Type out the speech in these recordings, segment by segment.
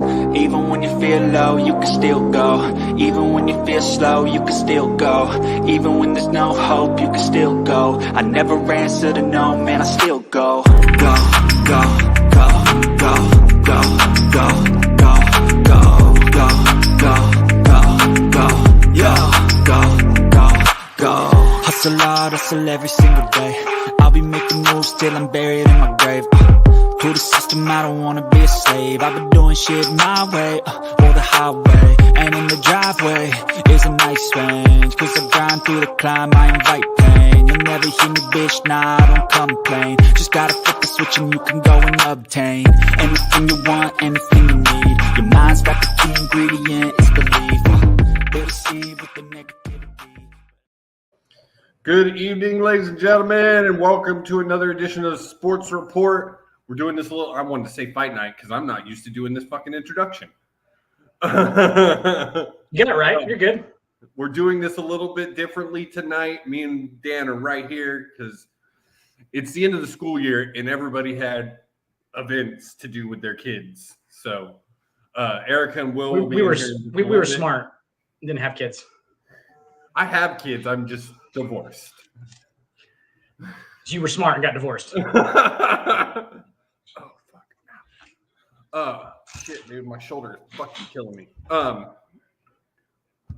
Even when you feel low, you can still go. Even when you feel slow, you can still go. Even when there's no hope, you can still go. I never answer to no, man, I still go. Go, go, go, go, go, go, go, go, go, go, go, go, yo, go, go, go. Hustle hard, hustle every single day. I'll be making moves till I'm buried in my grave. To the system, I don't wanna be a slave. I've been doing shit my way, or the highway. And in the driveway is a nice range. Cause I grind through the climb, I invite pain. You'll never hear me, bitch, nah, I don't complain. Just gotta flip the switch and you can go and obtain anything you want, anything you need. Your mind's got the key ingredient, it's belief. Build a seed with the negativity. Good evening, ladies and gentlemen, and welcome to another edition of the Sports Report. We're doing this a little, I wanted to say fight night because I'm not used to doing this fucking introduction. Get it right. You're good. We're doing this a little bit differently tonight. Me and Dan are right here because it's the end of the school year and everybody had events to do with their kids. So Erica and Will we were smart. Didn't have kids. I have kids. I'm just divorced. You were smart and got divorced. Shit, dude, my shoulder is fucking killing me. All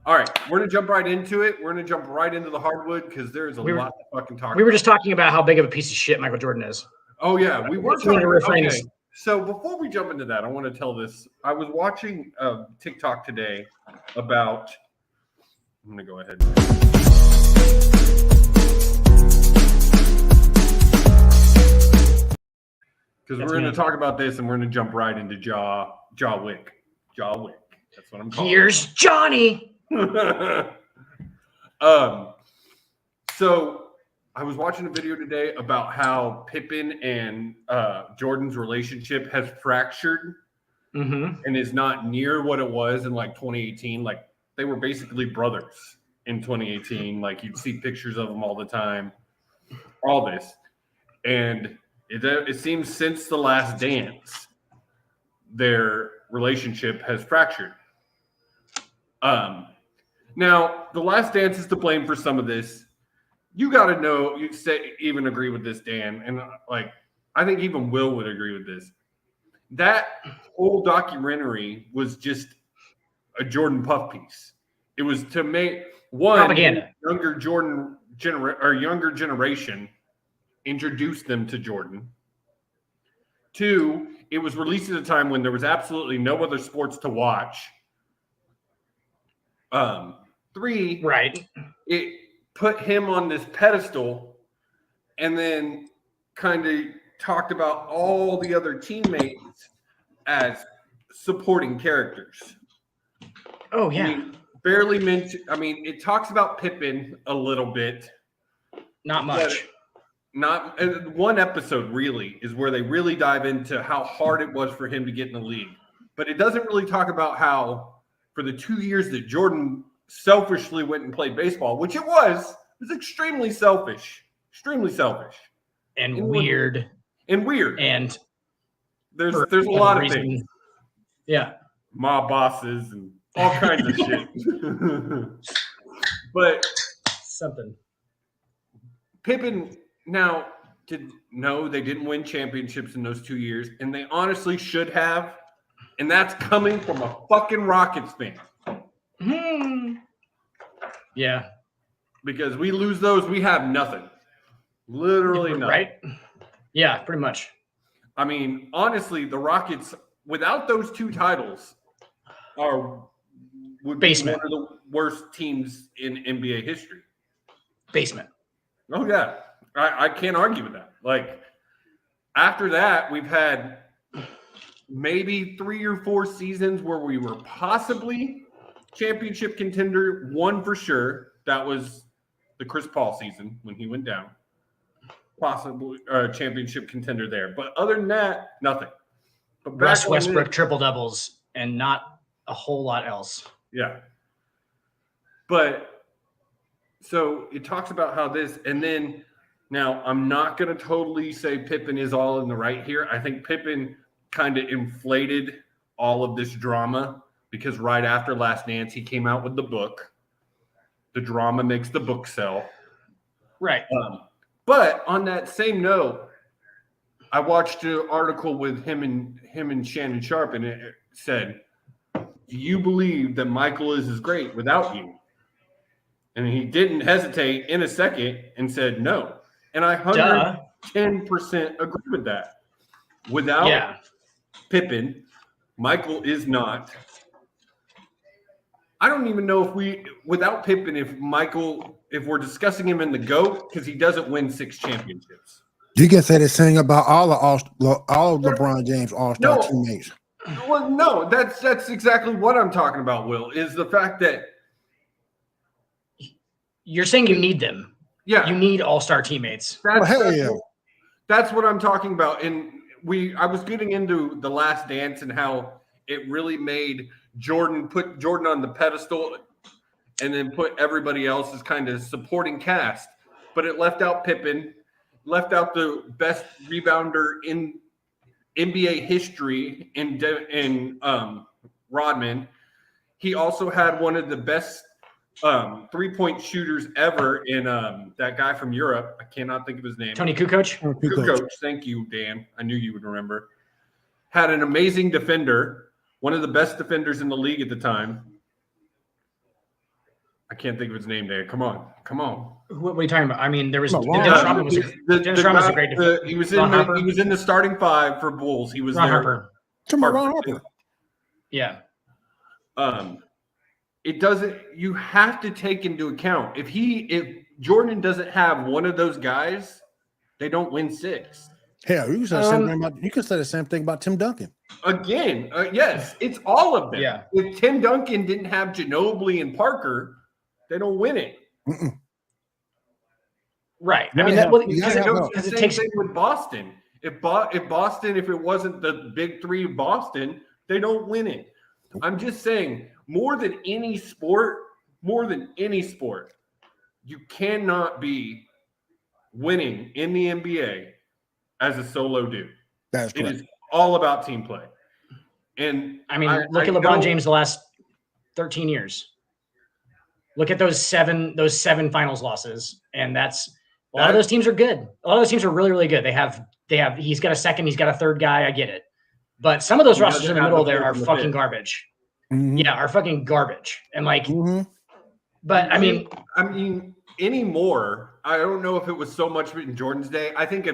right, we're gonna jump right into it. We're gonna jump right into the hardwood because there's a lot to fucking talk. We were just talking about how big of a piece of shit Michael Jordan is. Oh yeah, we were talking. Okay. So before we jump into that, I want to tell this. I was watching TikTok today about. I'm gonna go ahead. Because we're going to talk about this and we're going to jump right into Ja Wick. Ja Wick. That's what I'm calling. Here's Johnny. So I was watching a video today about how Pippen and Jordan's relationship has fractured and is not near what it was in like 2018. Like they were basically brothers in 2018. Like you'd see pictures of them all the time. All this. And it seems since The Last Dance, their relationship has fractured. Now, The Last Dance is to blame for some of this. You got to know, even agree with this, Dan, and like I think even Will would agree with this. That whole documentary was just a Jordan puff piece. It was to make propaganda. Younger generation. Introduced them to Jordan. 2, it was released at a time when there was absolutely no other sports to watch. 3, right? It put him on this pedestal and then kind of talked about all the other teammates as supporting characters. Oh, yeah. I mean, barely mentioned. I mean, it talks about Pippen a little bit. Not much. Not one episode really is where they really dive into how hard it was for him to get in the league. But it doesn't really talk about how for the 2 years that Jordan selfishly went and played baseball, which it was extremely selfish. And weird. And there's a lot of reason. things. Yeah. Mob bosses and all kinds of shit. But something. Pippen now they didn't win championships in those 2 years, and they honestly should have. And that's coming from a fucking Rockets fan. Yeah. Because we lose those, we have nothing. Literally nothing. Right? Yeah, pretty much. I mean, honestly, the Rockets, without those 2 titles, would be one of the worst teams in NBA history. Basement. Oh, yeah. I can't argue with that. Like, after that, we've had maybe 3 or 4 seasons where we were possibly championship contender. One for sure. That was the Chris Paul season when he went down. Possibly championship contender there. But other than that, nothing. But Russ Westbrook triple-doubles and not a whole lot else. Yeah. But so it talks about how this, and then now I'm not going to totally say Pippen is all in the right here. I think Pippen kind of inflated all of this drama because right after Last Dance, he came out with the book. The drama makes the book sell. Right. But on that same note, I watched an article with him and Shannon Sharp, and it said, "Do you believe that Michael is great without you?" And he didn't hesitate in a second and said no. And I 110% agree with that. Without Pippen, Michael is not. I don't even know without Pippen, if we're discussing him in the GOAT, because he doesn't win 6 championships. You can say the same about all of LeBron James All-Star teammates. Well, no, that's exactly what I'm talking about, Will, is the fact that you're saying you need them. Yeah. You need all-star teammates. That's what I'm talking about. And I was getting into the Last Dance and how it really made put Jordan on the pedestal and then put everybody else as kind of supporting cast. But it left out Pippen, left out the best rebounder in NBA history in Rodman. He also had one of the best 3-point shooters ever in that guy from Europe. I cannot think of his name. Tony Kukoc. Kukoc. Thank you, Dan. I knew you would remember. Had an amazing defender, one of the best defenders in the league at the time. I can't think of his name, Dan. Come on. What are you talking about? I mean, there was Dennis Rodman was a great defender. He was in the starting 5 for Bulls. He was Ron there. Harper. Ron Harper. Yeah. It doesn't. You have to take into account if Jordan doesn't have one of those guys, they don't win 6. Hell, you can say the same thing about Tim Duncan. Again, yes, it's all of them. Yeah. If Tim Duncan didn't have Ginobili and Parker, they don't win it. Right. Yeah, I mean, It's the same thing with Boston. If it wasn't the big 3 of Boston, they don't win it. I'm just saying, more than any sport, you cannot be winning in the NBA as a solo dude. That's correct. It is all about team play. And I mean, look at LeBron James the last 13 years. Look at those seven finals losses, and a lot of those teams are good. A lot of those teams are really, really good. He's got a second, he's got a third guy. I get it, but some of those rosters in the middle there are fucking garbage. Mm-hmm. Yeah, are fucking garbage, and but I mean anymore. I don't know if it was so much in Jordan's day. I think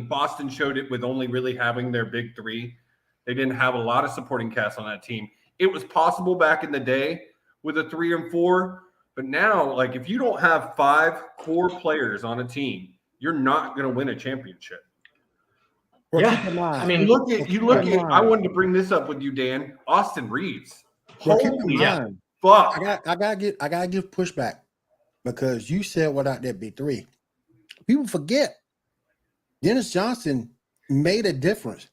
Boston showed it with only really having their big 3. They didn't have a lot of supporting cast on that team. It was possible back in the day with a 3 and 4, but now, if you don't have 5 core players on a team, you're not going to win a championship. Well, yeah, I mean, you look at. I wanted to bring this up with you, Dan. Austin Reeves. Holy fuck! I gotta give pushback because you said without that big 3, people forget Dennis Johnson made a difference.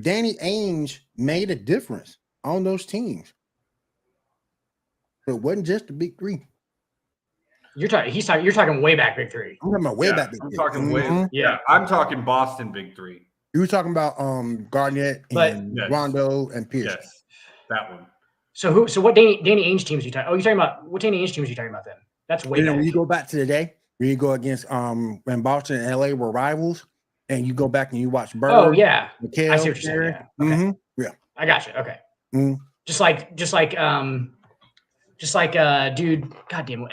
Danny Ainge made a difference on those teams. But it wasn't just the big 3. You're talking way back big 3. I'm talking about way back big 3. I'm talking I'm talking Boston big 3. You were talking about Garnett and Rondo and Pierce. Yes, that one. So what Danny Ainge teams are you talking? Oh, you're talking about what Danny Ainge teams are you talking about then? That's way back. When you go back to the day, where you go against when Boston and LA were rivals, and you go back and you watch Bird. Oh yeah, Mikhail, I see what you're saying. Yeah. Okay. Mm-hmm. Yeah, I got you. Okay. Mm-hmm. Just like Dude, goddamn,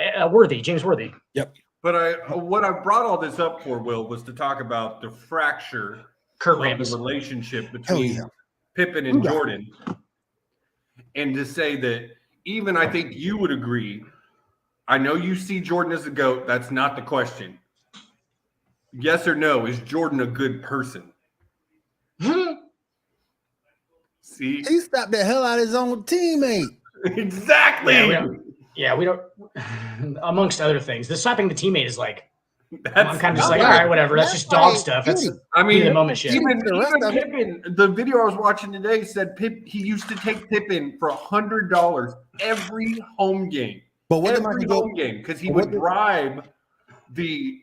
James Worthy. Yep. But what I brought all this up for, Will, was to talk about the fracture Kurt of Rambis. the relationship between Pippen and Jordan, and to say that even I think you would agree. I know you see Jordan as a GOAT. That's not the question. Yes or no? Is Jordan a good person? See, he stopped the hell out of his own teammate. Exactly. Yeah, we don't. Amongst other things, the slapping the teammate is like. I'm kind of just all right, whatever. That's just dog stuff. That's the moment shit. Even Pippen, the video I was watching today said he used to take Pippen for $100 every home game. But what every home game because he would bribe the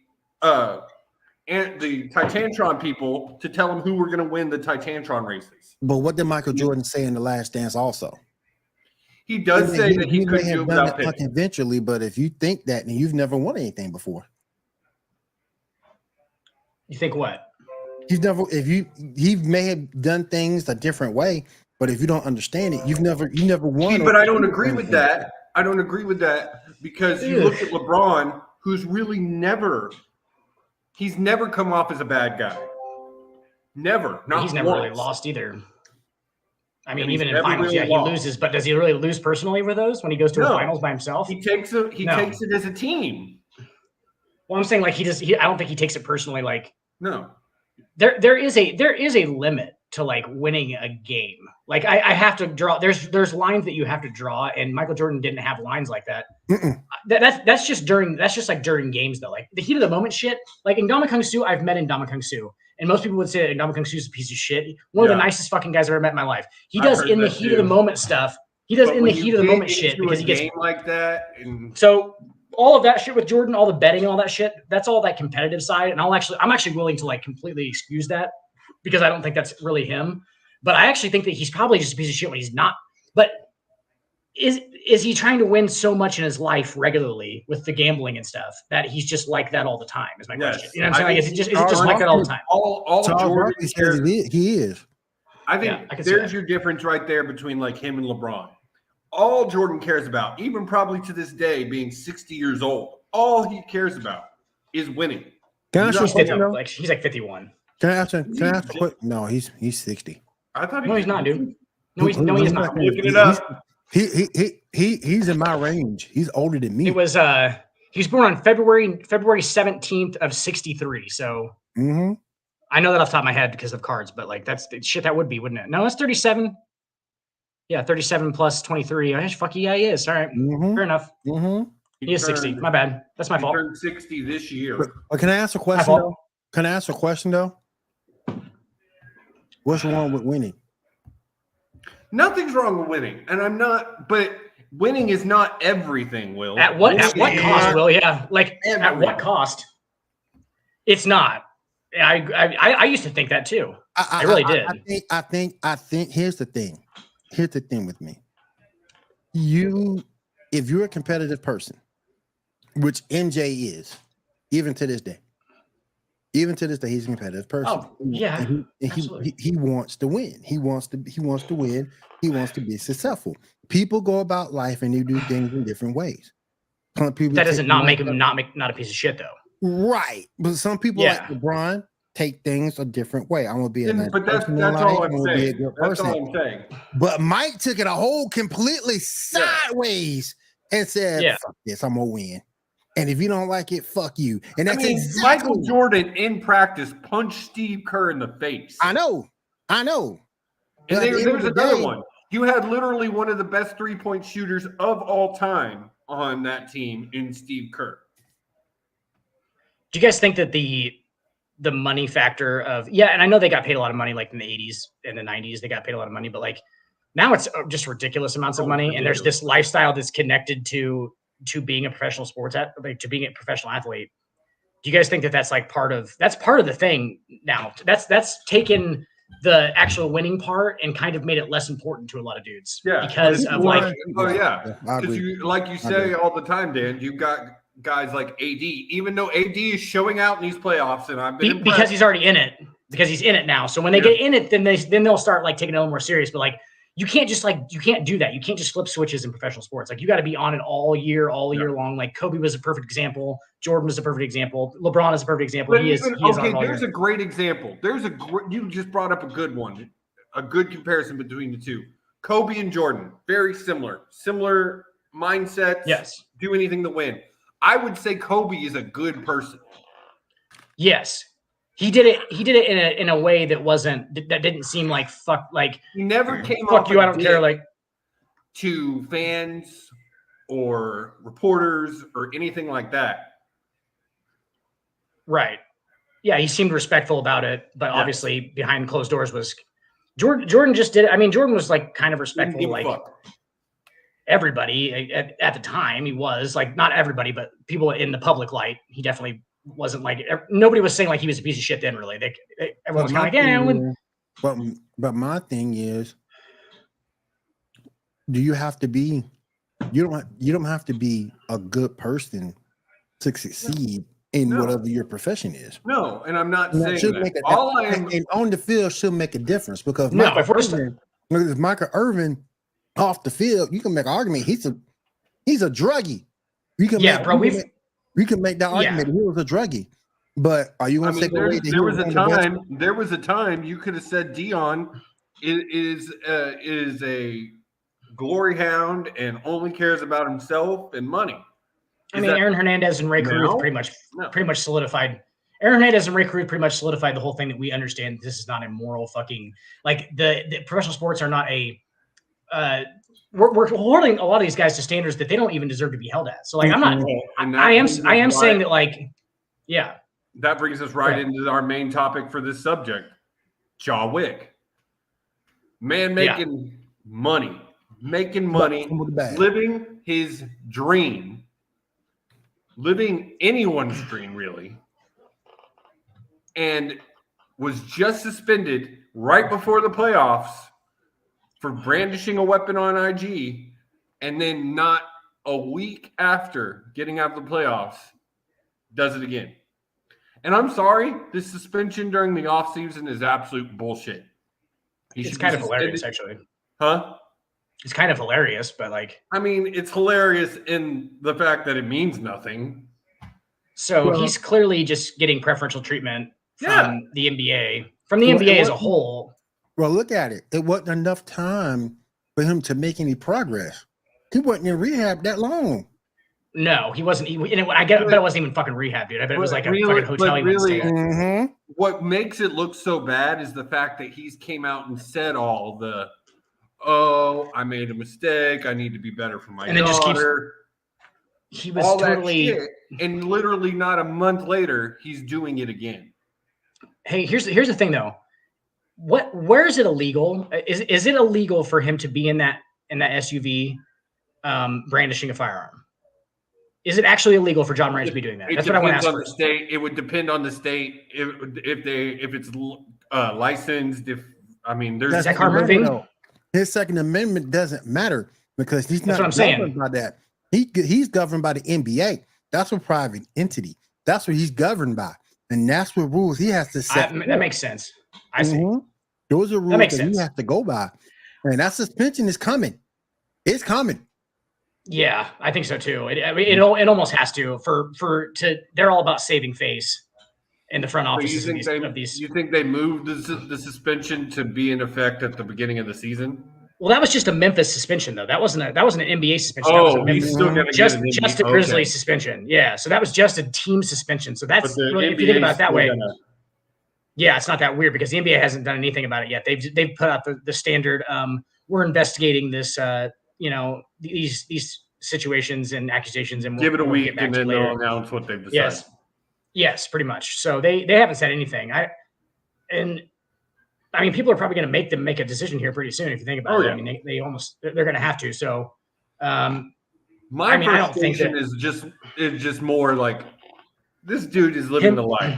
the Titantron people to tell them who were going to win the Titantron races. But what did Michael Jordan say in The Last Dance also? He does say that he couldn't may do have it done without it Pippen. unconventionally, but if you think that, then you've never won anything before. You think what? He may have done things a different way, but if you don't understand it, you never won. But I don't agree with that. I don't agree with that because you look at LeBron, who's really he's never come off as a bad guy. Never. He's never really lost either. I mean, even in finals, really he loses, but does he really lose personally with those when he goes to a finals by himself? He takes it as a team. Well, I'm saying like I don't think he takes it personally. Like no, there is a limit to like winning a game. Like I have to draw. There's lines that you have to draw, and Michael Jordan didn't have lines like that. That's just like during games though. Like the heat of the moment shit. Like in Ndamukong Suh, I've met in Ndamukong Suh. And most people would say that Ndamukong Suh is a piece of shit. One of the nicest fucking guys I've ever met in my life. He does in the heat of the moment stuff. He does in the heat of the moment shit because he gets like that. So all of that shit with Jordan, all the betting and all that shit, that's all that competitive side. And I'm actually willing to like completely excuse that because I don't think that's really him. But I actually think that he's probably just a piece of shit when he's not. But is he trying to win so much in his life regularly with the gambling and stuff that he's just like that all the time? Is my question. You know what I'm saying? Like, is it just like that all the time? All Jordan says he is. I think there's your difference right there between like him and LeBron. All Jordan cares about, even probably to this day, being 60 years old, all he cares about is winning. Can I ask you a question? Like he's like 51. Can I ask a question? No, he's 60. I thought he's not, dude. No, he's not. I'm looking it up. He's in my range. He's older than me. It was he was born on February 17th of 63. So I know that off the top of my head because of cards, but like that's shit that would be, wouldn't it? No, that's 37. Yeah, 37 plus 23. Oh, fuck yeah, he is. All right. Fair enough. He is 60. My bad. That's my fault. He turned 60 this year. But can I ask a question though? Can I ask a question though? What's wrong with winning? Nothing's wrong with winning, and but winning is not everything, Will. At what cost, Will? Yeah, like at what cost? It's not. I used to think that too. I really did. I think here's the thing. Here's the thing with me. If you're a competitive person, which MJ is, even to this day, he's a competitive person. Oh, yeah. And he wants to win. He wants to win. He wants to be successful. People go about life and they do things in different ways. That doesn't make him not a piece of shit though. Right. But some people like LeBron take things a different way. I'm gonna be a nice person. That's all I'm saying. Be a good person. That's all I'm saying. But Mike took it a whole completely sideways and said, fuck this, I'm gonna win. And if you don't like it, fuck you. And that's exactly Michael Jordan in practice punched Steve Kerr in the face. I know. And there's another one. You had literally one of the best 3-point shooters of all time on that team in Steve Kerr. Do you guys think that the money factor of and I know they got paid a lot of money like in the 80s and the 90s, they got paid a lot of money, but like now it's just ridiculous amounts of money. And there's this lifestyle that's connected to being a professional to being a professional athlete. Do you guys think that that's like part of the thing now? That's taken the actual winning part and kind of made it less important to a lot of dudes. Yeah. Because of like, because you say all the time, Dan, you've got guys like AD, even though AD is showing out in these playoffs, and I've been because he's already in it, because he's in it now. So when they get in it, then they'll start like taking it a little more serious. But like, you can't do that. You can't just flip switches in professional sports. Like you got to be on it all year long. Like Kobe was a perfect example. Jordan was a perfect example. LeBron is a perfect example. He is on it all there's year. A great example. You just brought up a good one, a good comparison between the two. Kobe and Jordan, very similar mindsets. Yes. Do anything to win. I would say Kobe is a good person. Yes. He did it in a way that didn't seem like fuck, like he never came fuck you, I don't care, like to fans or reporters or anything like that. Right. Yeah, he seemed respectful about it, but obviously behind closed doors was Jordan just did it. I mean, Jordan was like kind of respectful, like everybody at the time. He was like, not everybody, but people in the public light, he definitely wasn't like nobody was saying like he was a piece of shit then. Really, everyone was kind of like, yeah. But my thing is, do you have to be? You don't have to be a good person to succeed in whatever your profession is. No, and I'm not saying that. All I am on the field should make a difference because if Michael Irvin off the field, you can make an argument he's a druggie. You can make that argument he was a druggie. But are you going to take away that there was a time you could have said Dion is a glory hound and only cares about himself and money. Aaron Hernandez and Ray Caruth pretty much solidified. Aaron Hernandez and Ray Caruth pretty much solidified the whole thing that we understand. This is not a moral fucking the professional sports are not a. We're holding a lot of these guys to standards that they don't even deserve to be held at. So like I'm not. I am saying that like, yeah. That brings us into our main topic for this subject. Ja Wick, man, making money, living his dream. Living anyone's dream, really, and was just suspended right before the playoffs for brandishing a weapon on IG, and then not a week after getting out of the playoffs, does it again. And I'm sorry, this suspension during the offseason is absolute bullshit. It's kind of hilarious, actually. Huh? It's kind of hilarious, but like... I mean, it's hilarious in the fact that it means nothing. So he's clearly just getting preferential treatment from the NBA. From the NBA as a whole. Well, look at it. It wasn't enough time for him to make any progress. He wasn't in rehab that long. No, he wasn't. I bet it wasn't even fucking rehab, dude. I bet it was like a fucking hotel he went to stay at. What makes it look so bad is the fact that he's came out and said all the... I made a mistake. I need to be better for my daughter. He was totally, and literally not a month later, he's doing it again. Hey, here's the thing though. Where is it illegal? Is it illegal for him to be in that SUV, brandishing a firearm? Is it actually illegal for Ja Mourant to be doing that? That's what I want to ask. The state. It would depend on the state if it's licensed. There's is that car moving? His Second Amendment doesn't matter because he's not governed by that. He's governed by the NBA. That's a private entity. That's what he's governed by, and that's what rules he has to set. That makes sense. I see. Those are rules that he has to go by, and that suspension is coming. It's coming. Yeah, I think so too. It almost has to they're all about saving face in the front offices of these. You think they moved the suspension to be in effect at the beginning of the season? Well, that was just a Memphis suspension, though. That wasn't an NBA suspension. He's still going to just a Grizzly suspension. Yeah, so that was just a team suspension. So that's really, if you think about it that way. Yeah, it's not that weird because the NBA hasn't done anything about it yet. They've put out the standard. We're investigating this. These situations and accusations, and give it a week, and then they'll announce what they've decided. Yes, pretty much. So they haven't said anything. People are probably going to make a decision here pretty soon. If you think about it, I mean, they're going to have to. So, my frustration is just more like this dude is living the life,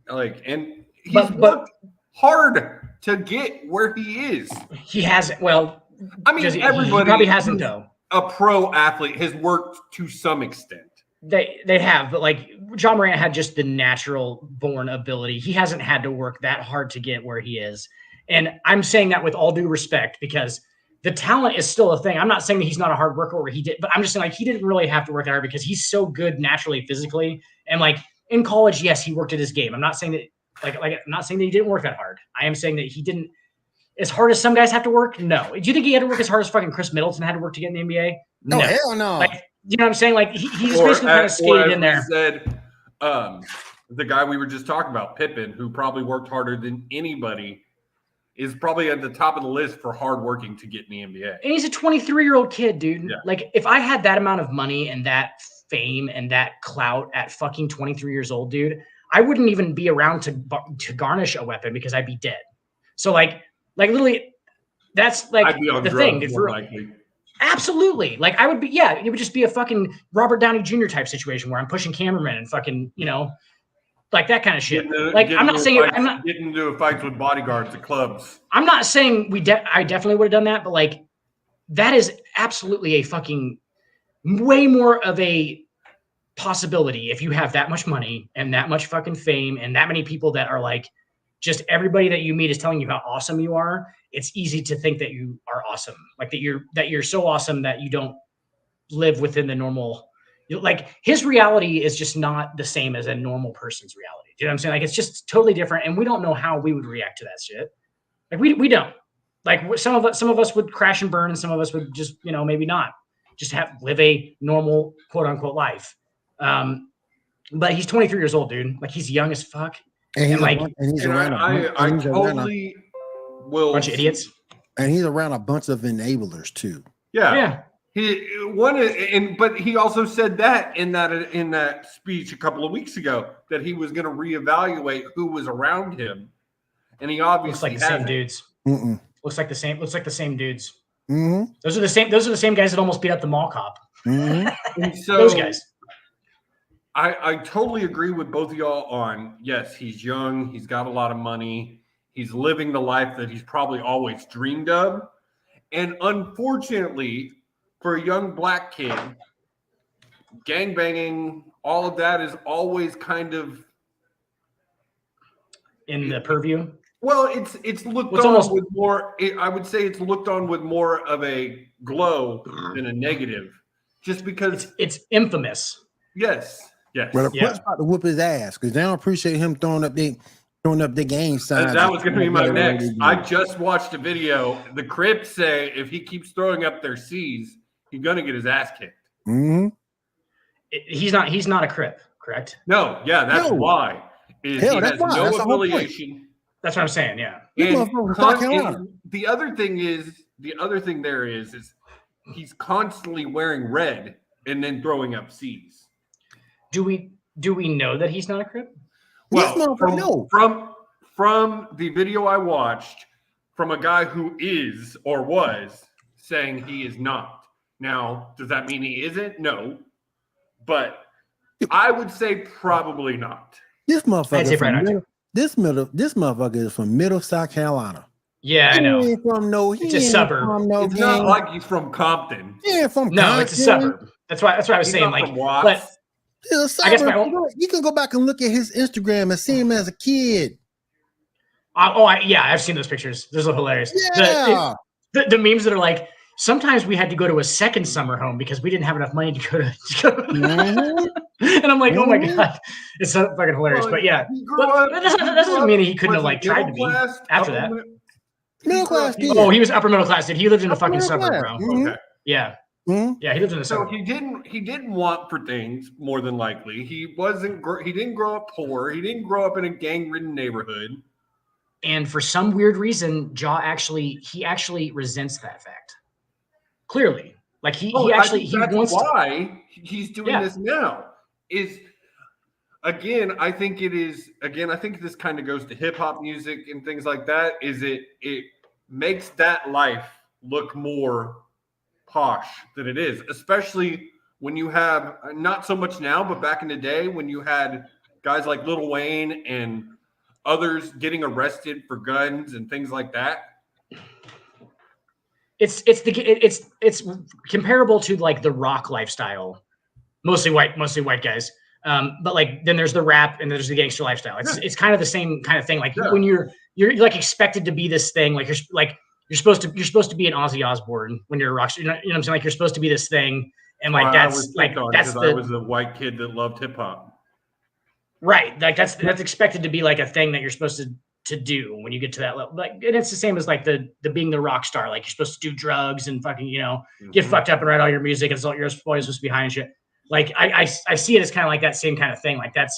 like, and he's worked hard to get where he is. He hasn't. Well, I mean, everybody probably hasn't though. A pro athlete has worked to some extent. They have, but like Ja Mourant had just the natural born ability. He hasn't had to work that hard to get where he is. And I'm saying that with all due respect because the talent is still a thing. I'm not saying that he's not a hard worker or he did, but I'm just saying like he didn't really have to work that hard because he's so good naturally, physically. And like in college, yes, he worked at his game. I'm not saying that I'm not saying that he didn't work that hard. I am saying that he didn't as hard as some guys have to work. No. Do you think he had to work as hard as fucking Chris Middleton had to work to get in the NBA? No, hell no. Like, you know what I'm saying? Like he's basically kind of skated in there. Said, the guy we were just talking about, Pippen, who probably worked harder than anybody, is probably at the top of the list for hard working to get in the NBA. And he's a 23-year-old kid, dude. Yeah. Like if I had that amount of money and that fame and that clout at fucking 23 years old, dude, I wouldn't even be around to garnish a weapon because I'd be dead. So like literally, that's like the thing. Dude, likely. Absolutely. Like I would be, it would just be a fucking Robert Downey Jr. type situation where I'm pushing cameramen and fucking, like that kind of shit. Getting into fights with bodyguards at clubs. I'm not saying I definitely would have done that, but like that is absolutely a fucking way more of a possibility if you have that much money and that much fucking fame and that many people that are like, just everybody that you meet is telling you how awesome you are. It's easy to think that you are awesome, like that you're so awesome that you don't live within the normal. Like his reality is just not the same as a normal person's reality. Do you know what I'm saying? Like it's just totally different, and we don't know how we would react to that shit. Like we don't. Like some of us would crash and burn, and some of us would just maybe not, just live a normal quote unquote life. But he's 23 years old, dude. Like he's young as fuck. And I totally will. Bunch of idiots. And he's around a bunch of enablers too. Yeah. But he also said that in that speech a couple of weeks ago that he was going to reevaluate who was around him, and he obviously looks like the same dudes. Mm-mm. Looks like the same dudes. Mm-hmm. Those are the same guys that almost beat up the mall cop. Mm-hmm. And so those guys. I totally agree with both of y'all on, yes, he's young, he's got a lot of money, he's living the life that he's probably always dreamed of. And unfortunately, for a young black kid, gangbanging, all of that is always kind of in the purview. Well, it's looked on with more. I would say it's looked on with more of a glow than a negative, just because it's infamous. Yes. Well, the Crips about to whoop his ass because they don't appreciate him throwing up the gang signs. That was going to be my next. I just watched a video. The Crips say if he keeps throwing up their C's, he's going to get his ass kicked. Mm-hmm. He's not a Crip, correct? No. Yeah, that's why. He has no affiliation. That's what I'm saying. Yeah. And the other thing there is he's constantly wearing red and then throwing up C's. Do we know that he's not a Crip? Well, from the video I watched, from a guy who is or was saying he is not. Now, does that mean he isn't? No, but I would say probably not. This motherfucker. This motherfucker is from Middle South Carolina. Yeah, I know. It's a suburb. It's not like he's from Compton. Yeah, from Compton. It's a suburb. That's why I was saying like. But I guess you can go back and look at his Instagram and see him as a kid. I've seen those pictures. Those are hilarious. Yeah. The memes that are like, sometimes we had to go to a second summer home because we didn't have enough money to go to. Mm-hmm. And I'm like, oh my god, it's so fucking hilarious. But yeah, that doesn't mean he couldn't have like tried to be after that. Middle class. Oh, he was upper middle class. Dude, he lived in a fucking suburb, bro. Mm-hmm. Okay. Yeah. Mm-hmm. Yeah, he lived in a suburb. So he didn't want for things more than likely. He didn't grow up poor. He didn't grow up in a gang-ridden neighborhood. And for some weird reason, Ja actually resents that fact. Clearly, like he wants why he's doing this now. Is again, I think this kind of goes to hip hop music and things like that. Is it makes that life look more posh than it is, especially when you have not so much now, but back in the day when you had guys like Lil Wayne and others getting arrested for guns and things like that. It's comparable to like the rock lifestyle, mostly white guys. But like then there's the rap and there's the gangster lifestyle. It's kind of the same kind of thing. Like when you're like expected to be this thing, like you're supposed to be an Ozzy Osbourne when you're a rock star. You know what I'm saying? Like you're supposed to be this thing, and like I was the white kid that loved hip hop. Right, like that's expected to be like a thing that you're supposed to do when you get to that level. Like, and it's the same as like the being the rock star. Like you're supposed to do drugs and fucking get fucked up and write all your music. It's all you're always supposed to be high and shit. Like I see it as kind of like that same kind of thing. Like that's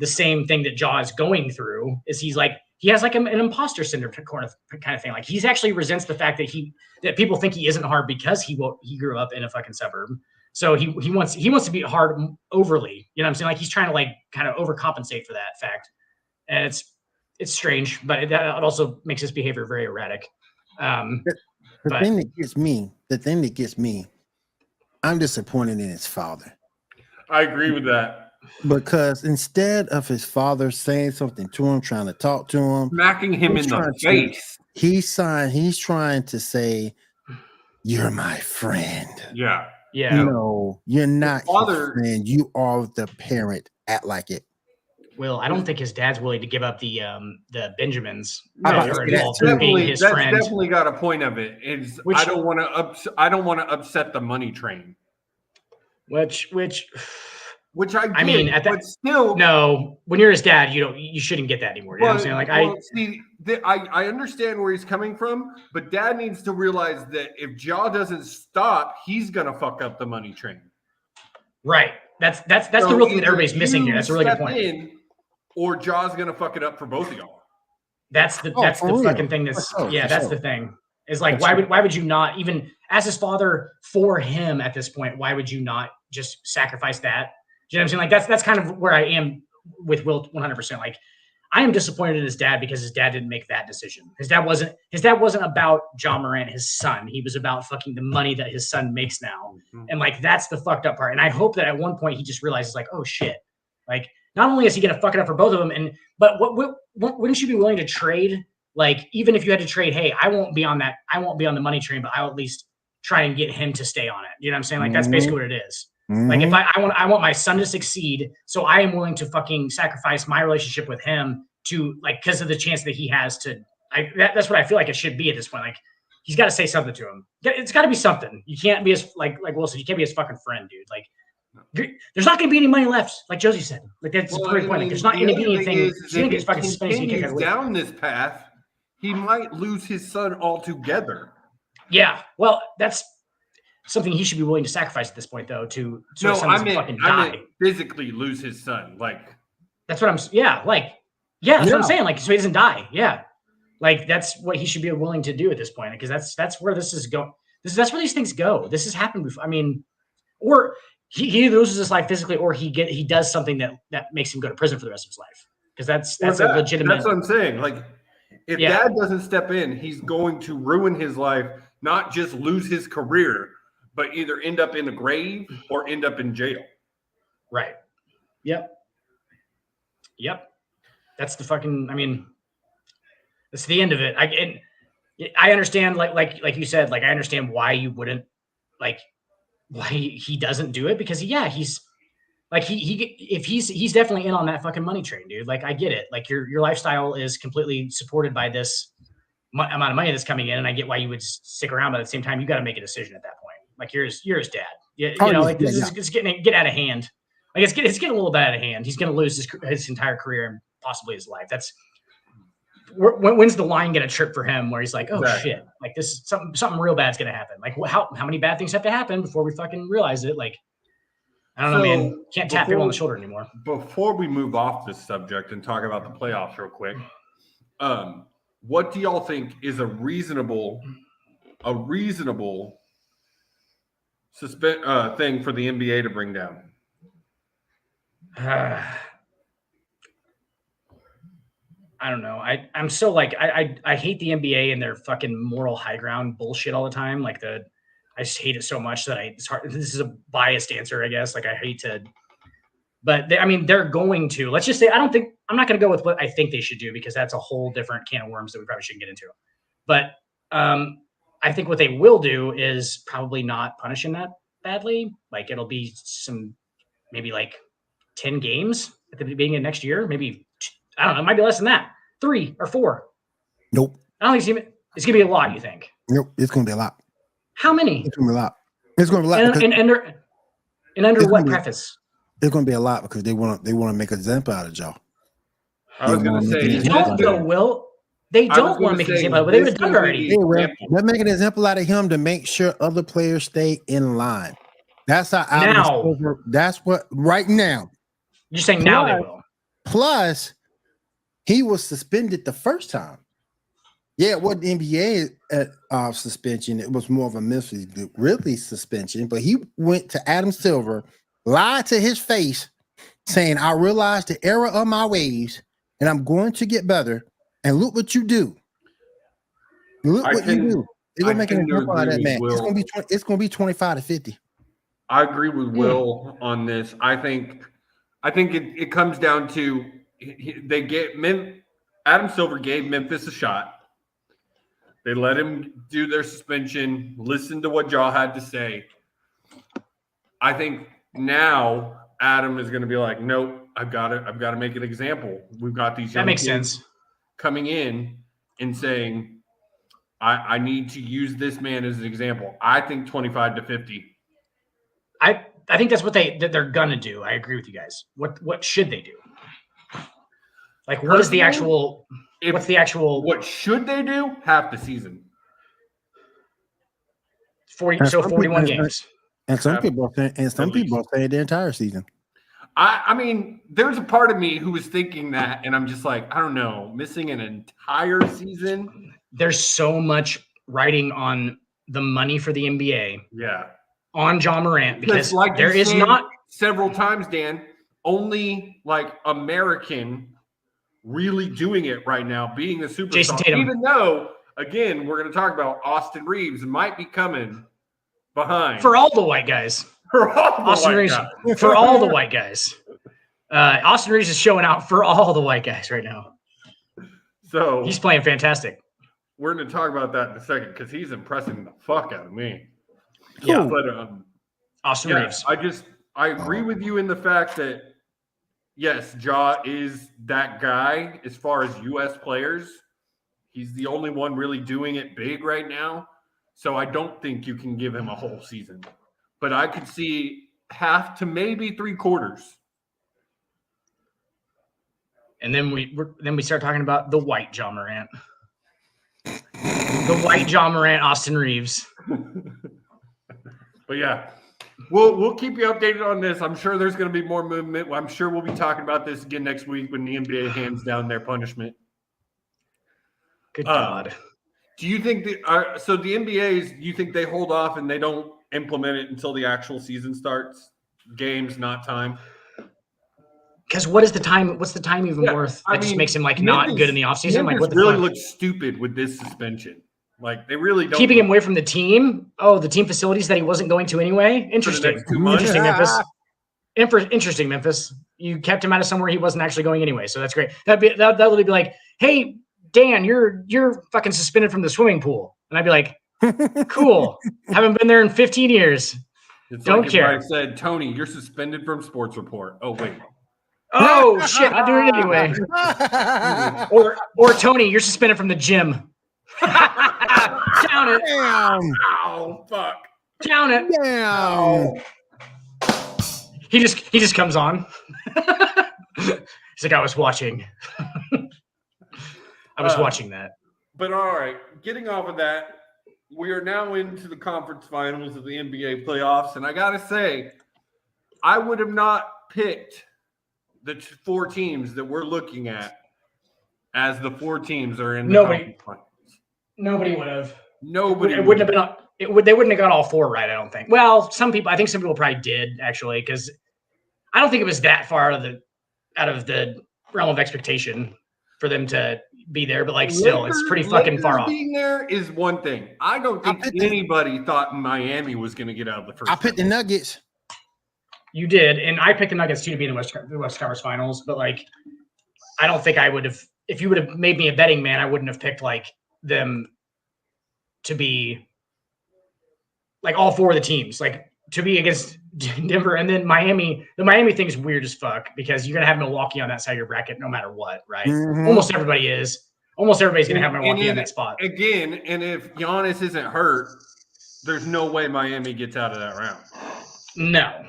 the same thing that Ja is going through. Is he has like an imposter syndrome kind of thing. Like he's actually resents the fact that people think he isn't hard because he grew up in a fucking suburb. So he wants to be hard overly. You know what I'm saying? Like he's trying to like kind of overcompensate for that fact. And it's strange, but it also makes his behavior very erratic. The thing that gets me, I'm disappointed in his father. I agree with that. because instead of his father saying something to him, trying to talk to him, smacking him in the face. He's trying to say, "You're my friend." Yeah. No, you're not father, his friend. You are the parent. Act like it. Well, I don't think his dad's willing to give up the Benjamins. No, that's definitely got a point of it. I don't want to upset the money train. Which I mean, but still, no. When you're his dad, you shouldn't get that anymore. You know what I'm saying? I understand where he's coming from, but dad needs to realize that if Ja doesn't stop, he's gonna fuck up the money train. Right. That's the real thing that everybody's missing here. That's a really good point. Or Ja's gonna fuck it up for both of y'all. That's the fucking thing. That's the thing. Is like why would you not, even as his father for him at this point, why would you not just sacrifice that? Do you know what I'm saying? Like that's kind of where I am with Will 100%. Like I am disappointed in his dad because his dad didn't make that decision. His dad wasn't about Ja Mourant, his son. He was about fucking the money that his son makes now. Mm-hmm. And like that's the fucked up part. And I hope that at one point he just realizes like, oh shit. Like not only is he gonna fuck it up for both of them, but wouldn't you be willing to trade? Like even if you had to trade, hey, I won't be on the money train, but I'll at least try and get him to stay on it. You know what I'm saying? Like that's basically what it is. Mm-hmm. Like if I want my son to succeed, so I am willing to fucking sacrifice my relationship with him to like because of the chance that he has to. That's what I feel like it should be at this point. Like he's got to say something to him. It's got to be something. You can't be his like Wilson. You can't be his fucking friend, dude. Like there's not going to be any money left, like Josie said. Like that's a great point. Like, there's not going to be anything. If he continues down this path, he might lose his son altogether. Yeah, well, that's something he should be willing to sacrifice at this point, though. I meant physically lose his son. Like that's what I'm. Yeah, that's what I'm saying. Like so he doesn't die. Yeah, like that's what he should be willing to do at this point because that's where this is going. That's where these things go. This has happened before. I mean, or he either loses his life physically, or he does something that makes him go to prison for the rest of his life. Because that's a legitimate. That's what I'm saying. Like, if dad doesn't step in, he's going to ruin his life, not just lose his career, but either end up in a grave or end up in jail. Right. Yep. That's the fucking. I mean, that's the end of it. I understand, like you said, like I understand why you wouldn't like. Why he doesn't do it because he's like he's definitely in on that fucking money train, dude. Like I get it. Like your lifestyle is completely supported by this amount of money that's coming in, and I get why you would stick around. But at the same time, you got to make a decision at that point. Like you're his dad. It's getting out of hand. Like it's getting a little bit out of hand. He's going to lose his entire career and possibly his life. That's when's the line going to trip for him where he's like, oh shit, like this something real bad's going to happen. Like how many bad things have to happen before we fucking realize it? Like, I don't know, man. Can't tap people on the shoulder anymore. Before we move off this subject and talk about the playoffs real quick, what do y'all think is a reasonable thing for the NBA to bring down? I don't know. I'm so like I hate the NBA and their fucking moral high ground bullshit all the time. Like I just hate it so much that it's hard. This is a biased answer, I guess. Like I hate to, but they're going to. Let's just say I'm not going to go with what I think they should do because that's a whole different can of worms that we probably shouldn't get into. But I think what they will do is probably not punish him that badly. Like it'll be maybe like 10 games at the beginning of next year, maybe. I don't know. It might be less than that. 3 or 4. Nope. I don't think it's going to be a lot, you think? Nope. It's going to be a lot. How many? It's going to be a lot. It's going to be a lot. And under what preface? It's going to be a lot because they want to make an example out of y'all. I was going to say. They don't want to make an example out of it. They would have done it already. They're making an example out of him to make sure other players stay in line. That's how that's what right now. You're saying now they will. Plus, he was suspended the first time. Yeah, it wasn't NBA suspension. It was more of a Memphis Grizzlies suspension. But he went to Adam Silver, lied to his face, saying, I realized the error of my ways, and I'm going to get better. And look what you do. Look what you do. They're going to make an example out of that man. It's going to be 25 to 50. I agree with Will on this. I think I think it comes down to Adam Silver gave Memphis a shot. They let him do their suspension, listen to what Ja had to say. I think now Adam is going to be like, nope, I've got to make an example. We've got these young kids coming in and saying, I need to use this man as an example. I think 25-50. I think that's what they're gonna do. I agree with you guys. What should they do? Like, what is the actual? What's the actual? What should they do? Half the season. 41 games. And some people say the entire season. I mean, there's a part of me who was thinking that, and I'm just like, I don't know, missing an entire season. There's so much riding on the money for the NBA. Yeah. On Ja Mourant, because like there is not several times, Dan, only like American really doing it right now, being the superstar. Jason Tatum. Even though, again, we're going to talk about Austin Reeves might be coming behind. For all the white guys. For all the Austin white Reeves, guys. For all the white guys. Austin Reeves is showing out for all the white guys right now. So he's playing fantastic. We're going to talk about that in a second because he's impressing the fuck out of me. Yeah, but Austin Reeves. I agree with you in the fact that yes, Ja is that guy as far as U.S. players. He's the only one really doing it big right now. So I don't think you can give him a whole season. But I could see half to maybe 3/4. And then we start talking about the white Ja Mourant. The white Ja Mourant, Austin Reeves. But yeah, we'll keep you updated on this. I'm sure there's going to be more movement. I'm sure we'll be talking about this again next week when the NBA hands down their punishment. Good God. Do you think so the NBA's, you think they hold off and they don't implement it until the actual season starts? Games, not time? Because what is the time? What's the time even worth? That just makes him like not good in the offseason. Like, what the really fuck? looks stupid with this suspension. Like, they really don't. Keeping him away from the team. Oh, the team facilities that he wasn't going to anyway. Interesting. Interesting, Memphis. Interesting, Memphis. You kept him out of somewhere he wasn't actually going anyway. So that's great. That would be like, hey, Dan, you're fucking suspended from the swimming pool. And I'd be like, cool. Haven't been there in 15 years. It's don't like care. If I said, Tony, you're suspended from Sports Report. Oh, wait. Oh, shit. I'll do it anyway. or Tony, you're suspended from the gym. Count it. Damn. Oh, fuck. Count it. Damn. He just comes on. He's like, I was watching. I was watching that. But all right, getting off of that, we are now into the conference finals of the NBA playoffs, and I gotta say, I would have not picked the 4 teams that we're looking at as the 4 teams are in the conference finals. Nobody would have. Nobody. It wouldn't have been. They wouldn't have got all 4 right. I don't think. Well, I think some people probably did actually, because I don't think it was that far out of the realm of expectation for them to be there. But like, still, it's pretty fucking far off. Being there is one thing. I don't think anybody thought Miami was going to get out of the first. I picked the Nuggets. You did, and I picked the Nuggets too to be in the West Conference Finals. But like, I don't think I would have. If you would have made me a betting man, I wouldn't have picked like them to be like all 4 of the teams, like to be against Denver. And then Miami. The Miami thing is weird as fuck because you're gonna have Milwaukee on that side of your bracket no matter what, right? Mm-hmm. Almost everybody is. Almost everybody's gonna have Milwaukee on that spot again. And if Giannis isn't hurt, there's no way Miami gets out of that round. No,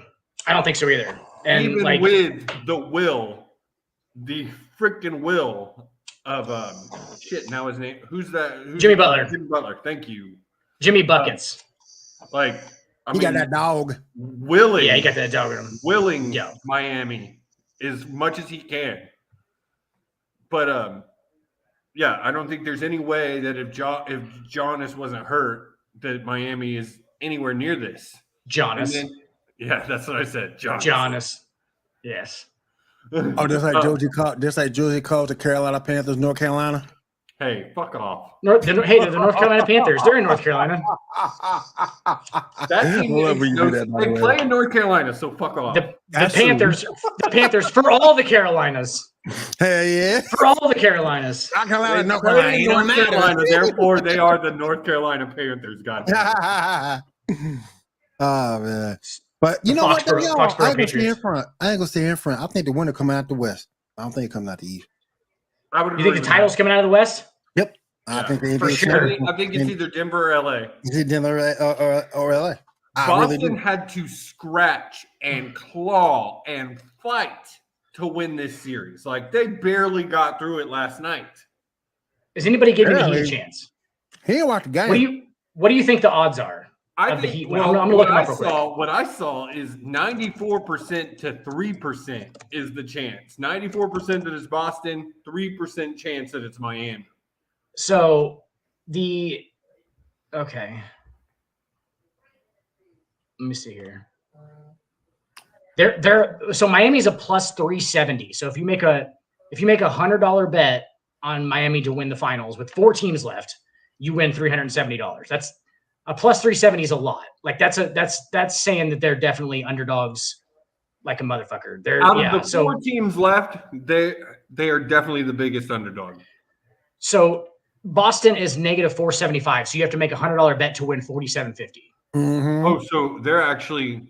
I don't think so either. And even like, with the freaking will of shit. Now his name. Who's that? Jimmy Butler. Jimmy Butler. Thank you. Jimmy Buckets. I mean, got that dog. Willing. Yeah, he got that dog in him. Willing Miami as much as he can. But yeah, I don't think there's any way that if Giannis wasn't hurt, that Miami is anywhere near this. Giannis. Yeah, that's what I said. Giannis. Yes. Oh, just like Josie called the Carolina Panthers, North Carolina. Hey, fuck off. They're the North Carolina Panthers. They're in North Carolina. That team they play in North Carolina, so fuck off. The Panthers for all the Carolinas. Hell yeah. For all the Carolinas. North Carolina, They North play in Carolina. North Carolina, therefore they are the North Carolina Panthers. Goddamn. Oh man. But you know what? Foxborough I ain't gonna stay in Patriots. front. I ain't gonna stay in front. I think the winner coming out the West. I don't think it coming out the East. I would You think the title's coming out of the West? Yep. Yeah, I think they for sure. I think it's either Denver or LA. Is it Denver or LA? Boston had to scratch and claw and fight to win this series. Like they barely got through it last night. Is anybody giving the Heat a chance? He didn't watch the game. What do you think the odds are of the Heat? I'm gonna look them up real quick. What I saw is 94% to 3% is the chance. 94% that it's Boston, 3% chance that it's Miami. So let me see here. So Miami's a plus 370. So if you make a $100 bet on Miami to win the finals with 4 teams left, you win $370. That's a plus 370 is a lot. Like that's saying that they're definitely underdogs like a motherfucker. Out of the 4 teams left, they are definitely the biggest underdog. So Boston is negative 475. So you have to make a $100 bet to win 4750. Mm-hmm. Oh, so they're actually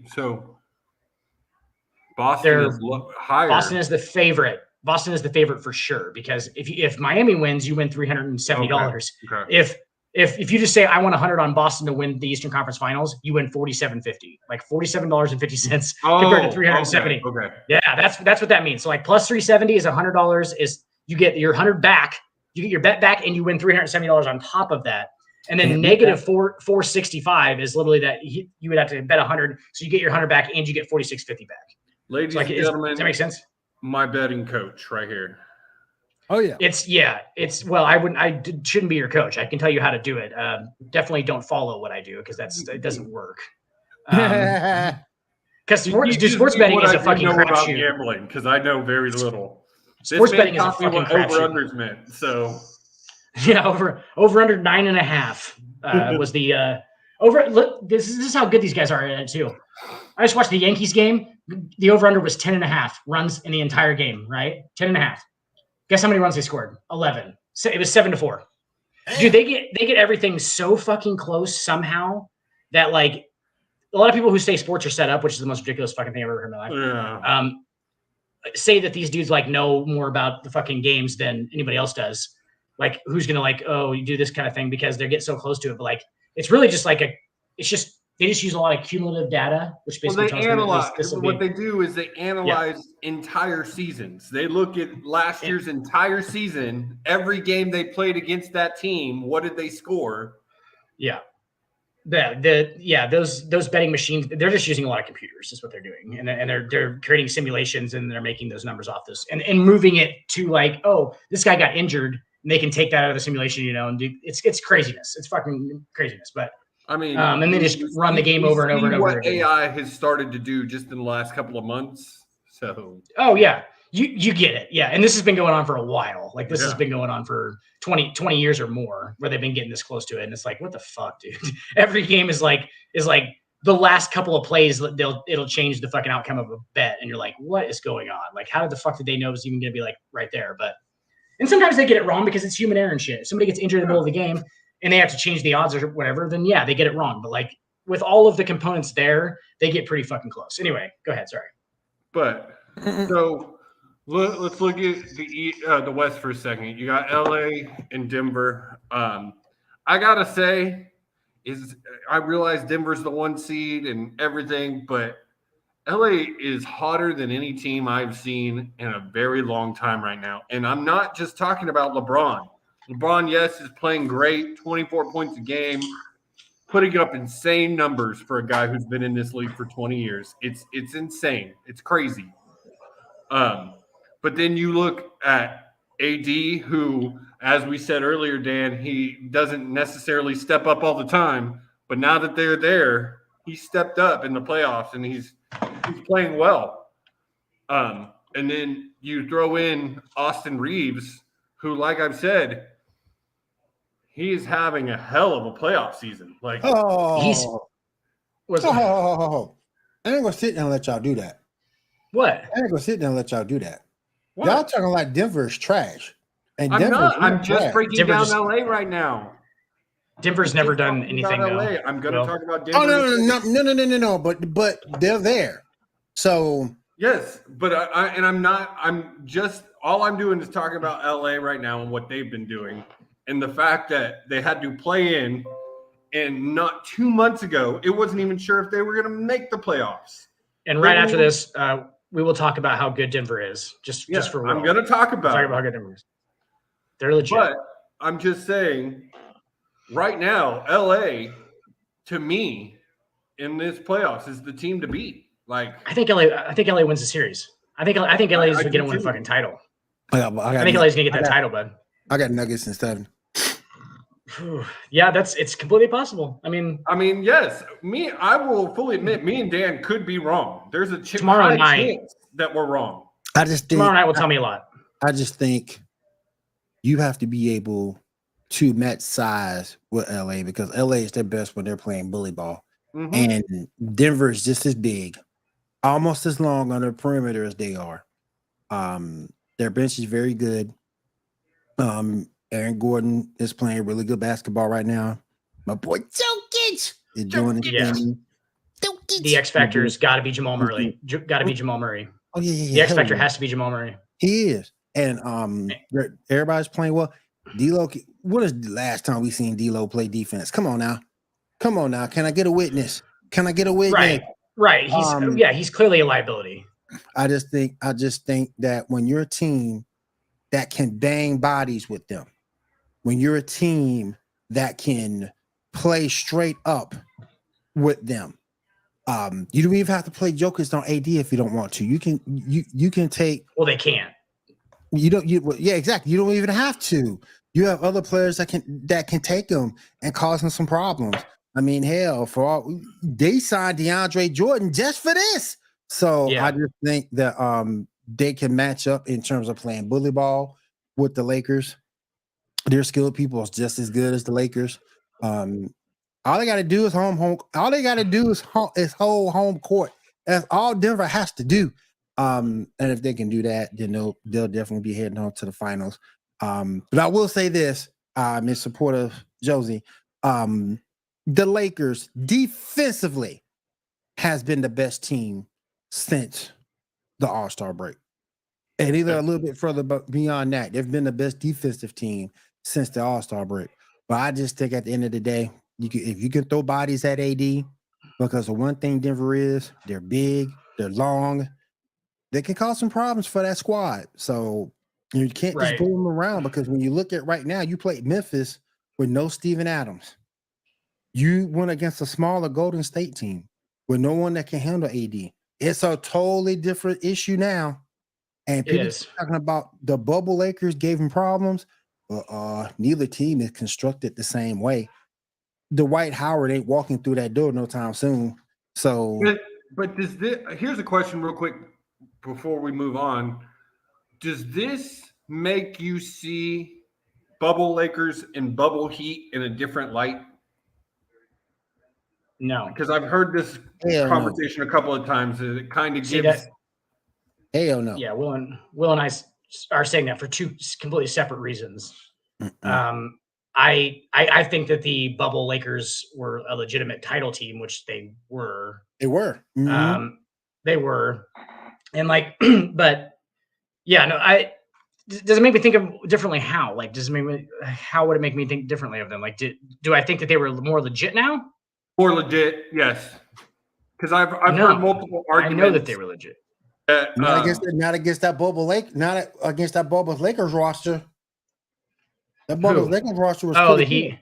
Boston is higher. Boston is the favorite. Boston is the favorite for sure because if Miami wins, you win $370. Okay. If you just say I want 100 on Boston to win the Eastern Conference Finals, you win $47.50, like $47.50 compared to $370. Okay. Yeah, that's what that means. So like plus 370 is $100 is you get your 100 back, you get your bet back, and you win $370 on top of that. And then negative 465 is literally that you would have to bet 100, so you get your 100 back and you get $46.50 back. Ladies and gentlemen, does that make sense? My betting coach right here. Oh yeah. I shouldn't be your coach. I can tell you how to do it. Definitely don't follow what I do because it doesn't work. Because sports betting is a fucking crapshoot. Gambling because I know very little. Sports betting is a fucking crapshoot. Over-unders meant, so yeah, over under 9.5 was the over. Look, this is how good these guys are at it too. I just watched the Yankees game. The over-under was 10.5 runs in the entire game, right? 10.5. Guess how many runs they scored? 11. So it was 7-4. Dude, they get everything so fucking close somehow that like a lot of people who say sports are set up, which is the most ridiculous fucking thing I've ever heard in my life. Yeah. Say that these dudes like know more about the fucking games than anybody else does. Like who's gonna like, oh, you do this kind of thing because they get so close to it. But like it's really just like they just use a lot of cumulative data, which basically tells them what they do is they analyze entire seasons. They look at last year's entire season, every game they played against that team. What did they score? Yeah. Those betting machines, they're just using a lot of computers is what they're doing. And they're creating simulations and they're making those numbers off this and moving it to like, oh, this guy got injured and they can take that out of the simulation, and do it's craziness. It's fucking craziness. But I mean, and they just run the game over and over and over. What AI has started to do just in the last couple of months. So, oh yeah, you get it, yeah. And this has been going on for a while. Like this has been going on for 20 years or more, where they've been getting this close to it. And it's like, what the fuck, dude? Every game is like the last couple of plays. It'll change the fucking outcome of a bet, and you're like, what is going on? Like, how the fuck did they know it was even going to be like right there? And sometimes they get it wrong because it's human error and shit. If somebody gets injured in the middle of the game and they have to change the odds or whatever, then yeah, they get it wrong. But like with all of the components there, they get pretty fucking close. Anyway, go ahead. Sorry. But so let's look at the West for a second. You got LA and Denver. I gotta say, I realize Denver's the 1 seed and everything, but LA is hotter than any team I've seen in a very long time right now. And I'm not just talking about LeBron. LeBron, yes, is playing great, 24 points a game, putting up insane numbers for a guy who's been in this league for 20 years. It's insane. It's crazy. But then you look at AD, who, as we said earlier, Dan, he doesn't necessarily step up all the time. But now that they're there, he stepped up in the playoffs, and he's playing well. And then you throw in Austin Reeves, who, like I've said, He's having a hell of a playoff season. Like, he's I ain't gonna sit down and let y'all do that. What? I ain't gonna sit down and let y'all do that. what? Y'all talking like Denver's trash. And I'm Denver's not. I'm just trash. breaking down LA right now. Denver's never done anything though. I'm going to talk about Denver. Oh no. But they're there. So yes, but I'm just all I'm doing is talking about LA right now and what they've been doing, and the fact that they had to play in, and not 2 months ago, it wasn't even sure if they were going to make the playoffs. And right after this, we will talk about how good Denver is. Just for I'm going to talk about how good Denver is. They're legit. But I'm just saying, right now, LA, to me, in this playoffs, is the team to beat. Like, I think LA wins the series. I think LA is going to win a fucking title. I think LA is going to get that title, bud. I got Nuggets in 7. Yeah, it's completely possible. I mean, yes. I will fully admit, me and Dan could be wrong. There's a tomorrow night chance that we're wrong. Tomorrow night will tell me a lot. I just think you have to be able to match size with LA, because LA is their best when they're playing bully ball. And Denver is just as big, almost as long on the perimeter as they are. Their bench is very good. Aaron Gordon is playing really good basketball right now. My boy Jokic is doing his thing. The X Factor's got to be Jamal Murray. Got to be Jamal Murray. Oh yeah. The X Factor has to be Jamal Murray. He is, and everybody's playing well. D'Lo, when is the last time we seen D'Lo play defense? Come on now. Can I get a witness? Right. He's clearly a liability. I just think that when you're a team that can bang bodies with them, when you're a team that can play straight up with them, you don't even have to play jokers on AD if you don't want to. You can take. Well, they can't. Exactly. You don't even have to. You have other players that can take them and cause them some problems. I mean, hell, they signed DeAndre Jordan just for this. So I just think that they can match up in terms of playing bully ball with the Lakers. Their skilled people is just as good as the Lakers. All they got to do is home. All they got to do is hold home court. That's all Denver has to do. And if they can do that, then they'll definitely be heading on to the finals. But I will say this, in support of Josie, the Lakers defensively has been the best team since the All-Star break. And either a little bit further beyond that, they've been the best defensive team since the All-Star break. But I just think at the end of the day, if you can throw bodies at AD, because the one thing Denver is, they're big, they're long, they can cause some problems for that squad. So you can't just boom them around, because when you look at right now, you played Memphis with no Steven Adams. You went against a smaller Golden State team with no one that can handle AD. It's a totally different issue now. And people talking about the bubble Lakers gave them problems, but neither team is constructed the same way. Dwight Howard ain't walking through that door no time soon. So, but does this? Here's a question, real quick, before we move on. Does this make you see bubble Lakers and bubble Heat in a different light? No, because I've heard this conversation a couple of times. It kind of gives. Hell no. Yeah, Will and I are saying that for two completely separate reasons. I think that the bubble Lakers were a legitimate title team, which they were. They were. They were, and but yeah, no. Does it make me think of differently? How? How would it make me think differently of them? Do I think that they were more legit now? More legit, yes. Because I've heard multiple arguments. I know that they were legit. Not against that bubble Lakers roster. That bubble Lakers roster was the Heat.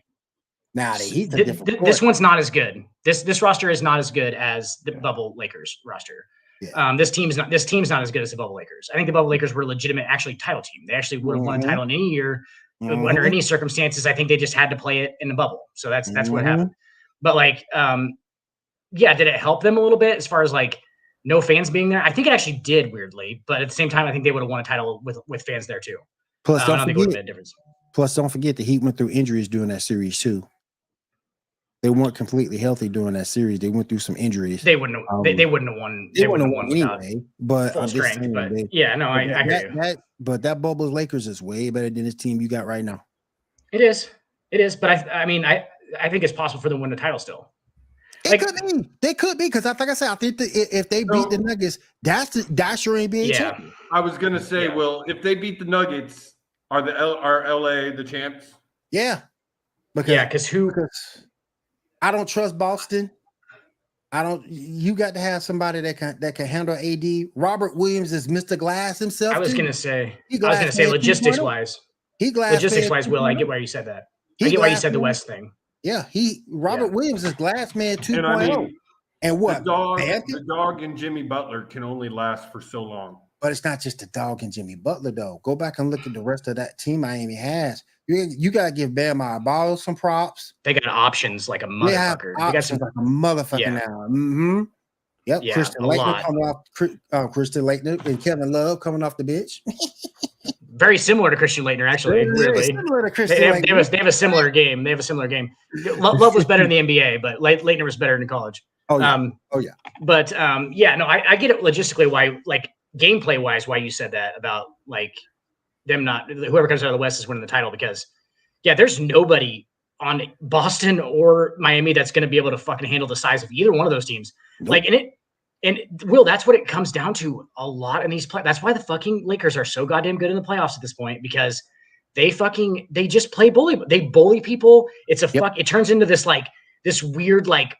Nah, the Heat's a different. This one's not as good. This roster is not as good as the bubble Lakers roster. Yeah. This team's not as good as the bubble Lakers. I think the bubble Lakers were a legitimate, actually, title team. They actually would have won a title in any year under any circumstances. I think they just had to play it in the bubble. So that's what happened. But did it help them a little bit as far as no fans being there? I think it actually did, weirdly. But at the same time, I think they would have won a title with fans there too. Plus, I don't think it would have made a difference. Plus, don't forget the Heat went through injuries during that series too. They weren't completely healthy during that series. They went through some injuries. They wouldn't have. They wouldn't have won. They wouldn't have won anyway. But full I'm just strength. saying, But yeah, no, I hear you. But that Bubbles Lakers is way better than this team you got right now. It is. But I mean, I think it's possible for them to win the title still. It could be. They could be because, like I said, I think if they beat the Nuggets, that's your NBA champion. I was gonna say, well, if they beat the Nuggets, are LA the champs? Yeah. Because I don't trust Boston. You got to have somebody that can handle AD. Robert Williams is Mr. Glass himself. I was gonna say logistics wise. Will, I get why you said that. I get why you said the West thing. Yeah, Robert Williams is Glass Man 2.0. I mean, and what? The dog and Jimmy Butler can only last for so long. But it's not just the dog and Jimmy Butler, though. Go back and look at the rest of that team Miami has. You got to give Bam Adebayo some props. They got options like a motherfucker. They got some like a motherfucker now. Mm-hmm. Yep. Yeah, Christian Laettner coming off. Christian Laettner and Kevin Love coming off the bench. Very similar to Christian Laettner, actually. Really. Similar to Christian Laettner. They have a similar game. Love was better in the NBA, but Laettner was better in college. Oh yeah. But no, I get it logistically why, like gameplay wise, why you said that about like them not whoever comes out of the West is winning the title because there's nobody on Boston or Miami that's going to be able to fucking handle the size of either one of those teams. Nope. Like and Will, that's what it comes down to a lot in these play. That's why the fucking Lakers are so goddamn good in the playoffs at this point because they just play bully. They bully people. It's it turns into this weird like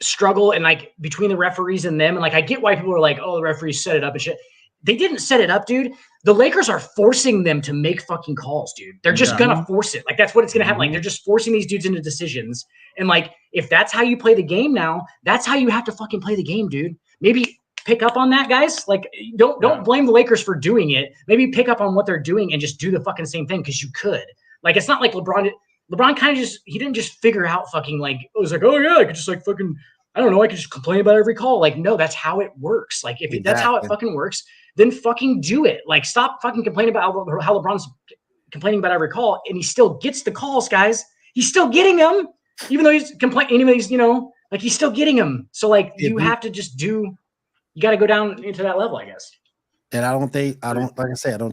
struggle and like between the referees and them. And like I get why people are like, oh, the referees set it up and shit. They didn't set it up, dude. The Lakers are forcing them to make fucking calls, dude. They're just gonna force it. Like that's what it's gonna happen. Like they're just forcing these dudes into decisions. And like if that's how you play the game now, that's how you have to fucking play the game, dude. Maybe pick up on that, guys. Like don't blame the Lakers for doing it. Maybe pick up on what they're doing and just do the fucking same thing because you could. Like it's not like LeBron kind of he didn't just figure out fucking like it was like, oh yeah, I could just like fucking I don't know, I could just complain about every call. Like, no, that's how it works. Like if that's how it fucking works, then fucking do it. Like stop fucking complaining about how LeBron's complaining about every call and he still gets the calls, guys. He's still getting them, even though he's complaining, even though he's, like he's still getting them. So like you have to just you got to go down into that level, I guess. And I don't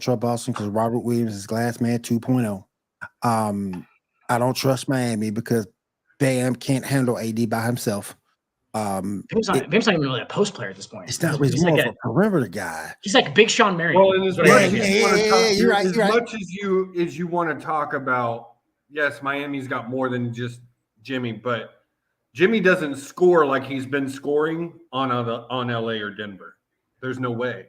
trust Boston because Robert Williams is Glass Man 2.0. I don't trust Miami because Bam can't handle AD by himself. Bam's not even really a post player at this point. It's not really more of a perimeter guy. He's like Big Sean Marion. Well, you're right. As much as you want to talk about, yes, Miami's got more than just Jimmy, but Jimmy doesn't score like he's been scoring on LA or Denver. There's no way.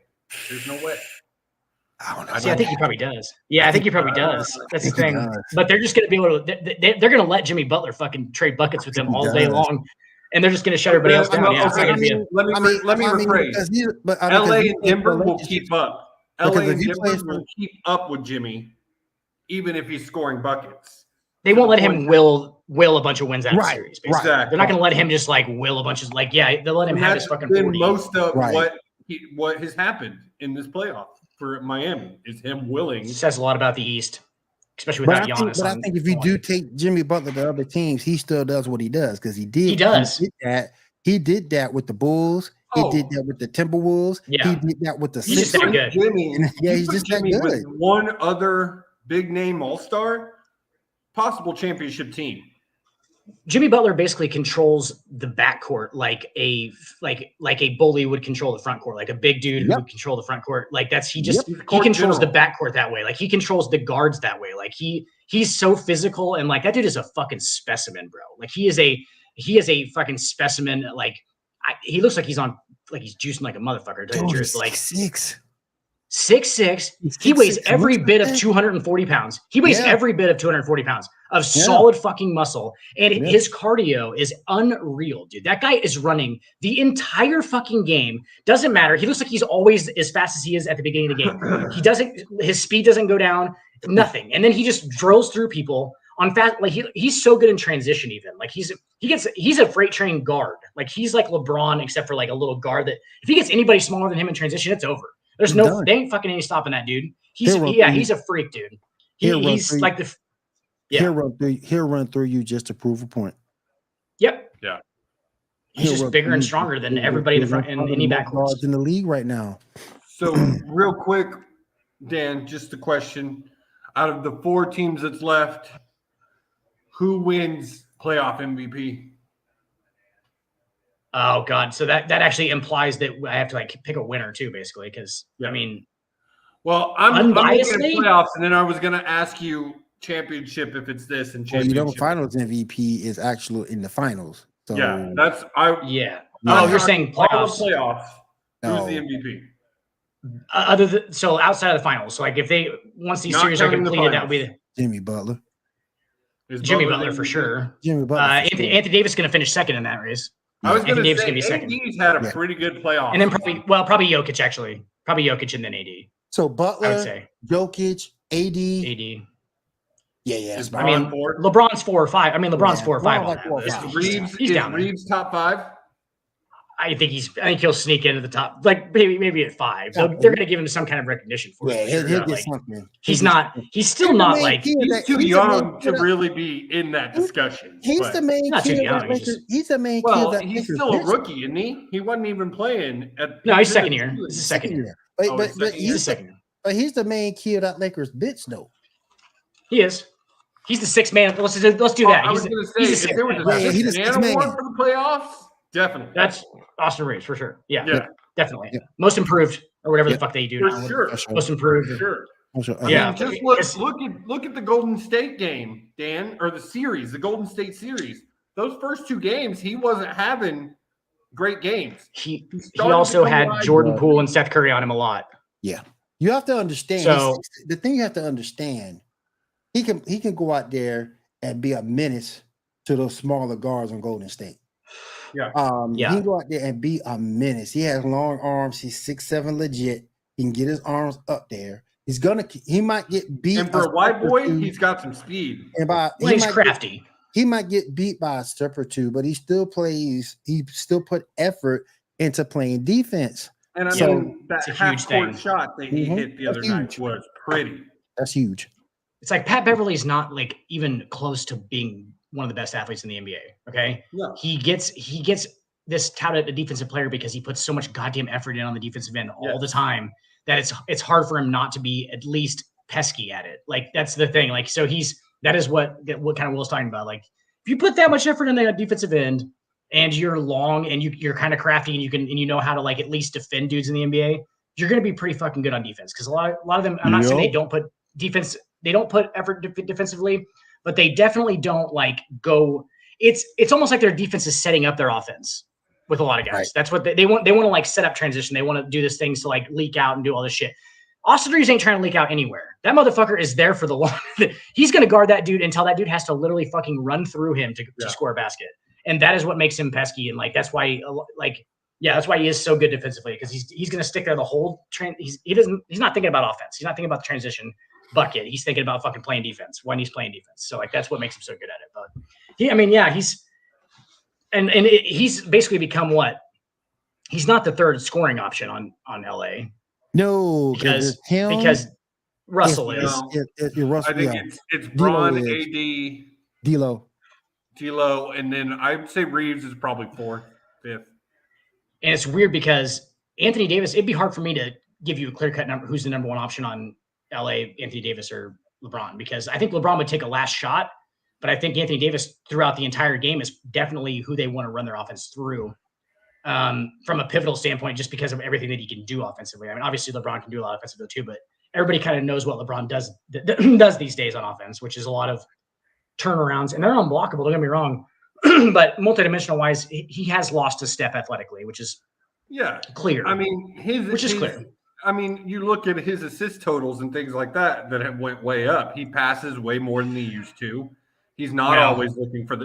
I don't know. See, I think he probably does. Yeah, I think he probably does. That's the thing. But they're just going to be able to. They're going to let Jimmy Butler fucking trade buckets with them all day long. And they're just going to shut everybody else down. Let me rephrase. LA and Denver will keep up. LA and Denver will keep up with Jimmy, even if he's scoring buckets. They won't let him will a bunch of wins out of the series. Basically. Exactly. They're not going to let him just like will a bunch of they'll let him have his fucking 40. Most of what has happened in this playoff for Miami is him willing. It says a lot about the East. Especially without Giannis. But I think if you do take Jimmy Butler to other teams, he still does what he does because he did. He does. He did that with the Bulls. He did that with the Timberwolves. Yeah. He did that with the Sixers. He's just that good. He's just that good. With one other big name All-Star, possible championship team. Jimmy Butler basically controls the backcourt like a bully would control the front court, like a big dude who would control the front court. Like he controls the backcourt that way. Like he controls the guards that way. Like he's so physical and like that dude is a fucking specimen, bro. Like he is a fucking specimen. Like he looks like he's juicing like a motherfucker. To the truth. Like 6'6". He weighs every bit of 240 pounds. He weighs every bit of 240 pounds of solid fucking muscle. And his cardio is unreal, dude. That guy is running the entire fucking game. Doesn't matter. He looks like he's always as fast as he is at the beginning of the game. His speed doesn't go down, nothing. And then he just drills through people on fast. Like he's so good in transition even. Like he's a freight train guard. Like he's like LeBron, except for like a little guard that if he gets anybody smaller than him in transition, it's over. They ain't fucking any stopping that dude. He's a freak, dude. He's like He'll run through you just to prove a point. Yep. Yeah. He's just bigger and stronger than everybody in the front in any backcourt in the league right now. So real quick, Dan, just a question. Out of the 4 teams that's left, who wins playoff MVP? Oh God. So that actually implies that I have to like pick a winner too, basically. Because I mean, well, I'm looking at unbiasedly, playoffs, and then I was going to ask you championship if it's this and championship. Finals MVP is actually in the finals. So yeah, Oh, you're saying playoffs? Playoffs. Who's the MVP? So outside of the finals, so like if they once these series are completed, that would be Jimmy Butler. Jimmy Butler for sure. Jimmy Butler. Anthony Davis is going to finish second in that race. I was going to say be second. AD's had a pretty good playoff, and then probably Jokic actually, probably Jokic and then AD. So Butler, I would say Jokic, AD. Yeah. I mean, LeBron's 4 or 5. I mean, LeBron's 4 or 5 on that. He's down there. Reeves top 5. I think he'll sneak into the top, like maybe at 5. So they're going to give him some kind of recognition for it. Yeah, he'll get something. He's still not like he's too young to really be in that discussion. He's the main kid. He's the main kid. He's still a rookie, isn't he? He wasn't even playing at. No, he's second year. This is second year. But he's second year. But he's the main kid at Lakers bitch though. He is. He's the 6th man. Let's do that. I was going to say, if there was a 6th man award for the playoffs, definitely. That's Austin Reeves for sure. Yeah. Definitely. Yeah. Most improved or whatever the fuck they do now. Sure. Most improved. For sure. Yeah. Just look at the Golden State game, Dan, or the Golden State series. Those first 2 games, he wasn't having great games. He also had Jordan Poole and Seth Curry on him a lot. Yeah. You have to understand. So, the thing you have to understand, he can go out there and be a menace to those smaller guards on Golden State. Yeah. He can go out there and be a menace. He has long arms. He's 6'7" legit. He can get his arms up there. He might get beat. And for a white boy, he's got some speed. And he's crafty. He might get beat by a step or 2, but he still plays. He still put effort into playing defense. And I mean, that half-court shot that he hit the other night was pretty. That's huge. It's like Pat Beverly's not like even close to being one of the best athletes in the NBA. Okay. No. He gets this touted a defensive player because he puts so much goddamn effort in on the defensive end all the time that it's hard for him not to be at least pesky at it. Like that's the thing. Like, so that is what kind of Will's talking about. Like if you put that much effort in the defensive end and you're long and you're kind of crafty and you know how to like at least defend dudes in the NBA, you're going to be pretty fucking good on defense. Cause a lot of them, I'm not saying they don't put effort defensively, but they definitely don't like go. It's almost like their defense is setting up their offense with a lot of guys. Right. That's what they want. They want to like set up transition. They want to do this things to like leak out and do all this shit. Austin Reeves ain't trying to leak out anywhere. That motherfucker is there for the long. He's going to guard that dude until that dude has to literally fucking run through him to score a basket. And that is what makes him pesky. And like, that's why that's why he is so good defensively. Cause he's going to stick there the whole he's not thinking about offense. He's not thinking about the transition bucket. He's thinking about fucking playing defense when he's playing defense. So like, that's what makes him so good at it. But he's basically become what? He's not the third scoring option on LA. No, because Russell is. I think it's Bron, AD, D'Lo, and then I would say Reeves is probably 4th, 5th. And it's weird because Anthony Davis, it'd be hard for me to give you a clear-cut number who's the number 1 option on LA, Anthony Davis or LeBron, because I think LeBron would take a last shot, but I think Anthony Davis throughout the entire game is definitely who they want to run their offense through. From a pivotal standpoint, just because of everything that he can do offensively. I mean, obviously LeBron can do a lot offensively too, but everybody kind of knows what LeBron does these days on offense, which is a lot of turnarounds, and they're unblockable. Don't get me wrong, but multidimensional wise, he has lost a step athletically, which is clear. I mean, clear. I mean, you look at his assist totals and things like that have went way up. He passes way more than he used to. He's not always looking for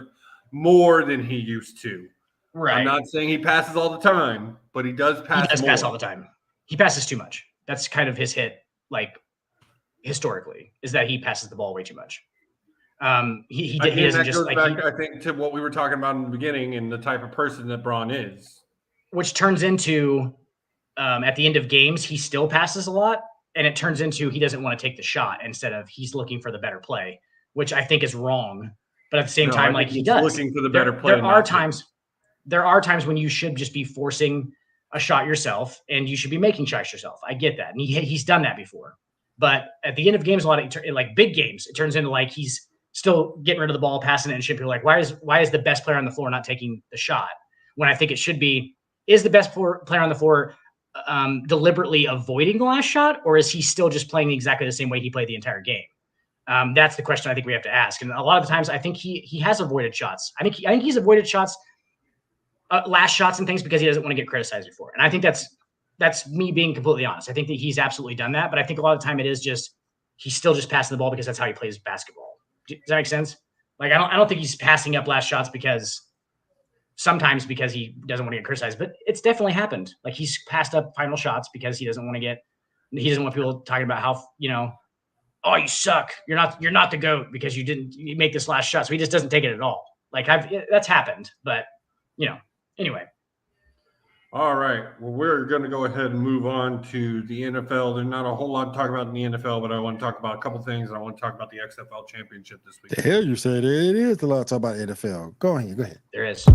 more than he used to. Right. I'm not saying he passes all the time, but he does pass. He does pass all the time. He passes too much. That's kind of his hit, like historically, is that he passes the ball way too much. He doesn't just like. I think to what we were talking about in the beginning and the type of person that Bron is, which turns into at the end of games he still passes a lot, and it turns into he doesn't want to take the shot instead of he's looking for the better play, which I think is wrong. But at the same time, like he he's does. looking for the better play. There are times when you should just be forcing a shot yourself, and you should be making shots yourself. I get that, and he's done that before. But at the end of games, a lot of like big games, it turns into like he's still getting rid of the ball, passing it, and shit. People are like, why is the best player on the floor not taking the shot? When I think it should be, is the best player on the floor deliberately avoiding the last shot, or is he still just playing exactly the same way he played the entire game? That's the question I think we have to ask. And a lot of the times, I think he has avoided shots. I think he's avoided shots, last shots and things because he doesn't want to get criticized before. And I think that's me being completely honest. I think that he's absolutely done that, but I think a lot of the time it is just he's still just passing the ball because that's how he plays basketball. Does that make sense? Like I don't think he's passing up last shots because he doesn't want to get criticized, but it's definitely happened. Like he's passed up final shots because he doesn't want people talking about how, oh, you suck. You're not the GOAT because you make this last shot. So he just doesn't take it at all. Like that's happened, but anyway. All right. Well, we're going to go ahead and move on to the NFL. There's not a whole lot to talk about in the NFL, but I want to talk about a couple things. I want to talk about the XFL championship this week. The hell you said it is a lot to talk about NFL. Go ahead. There is.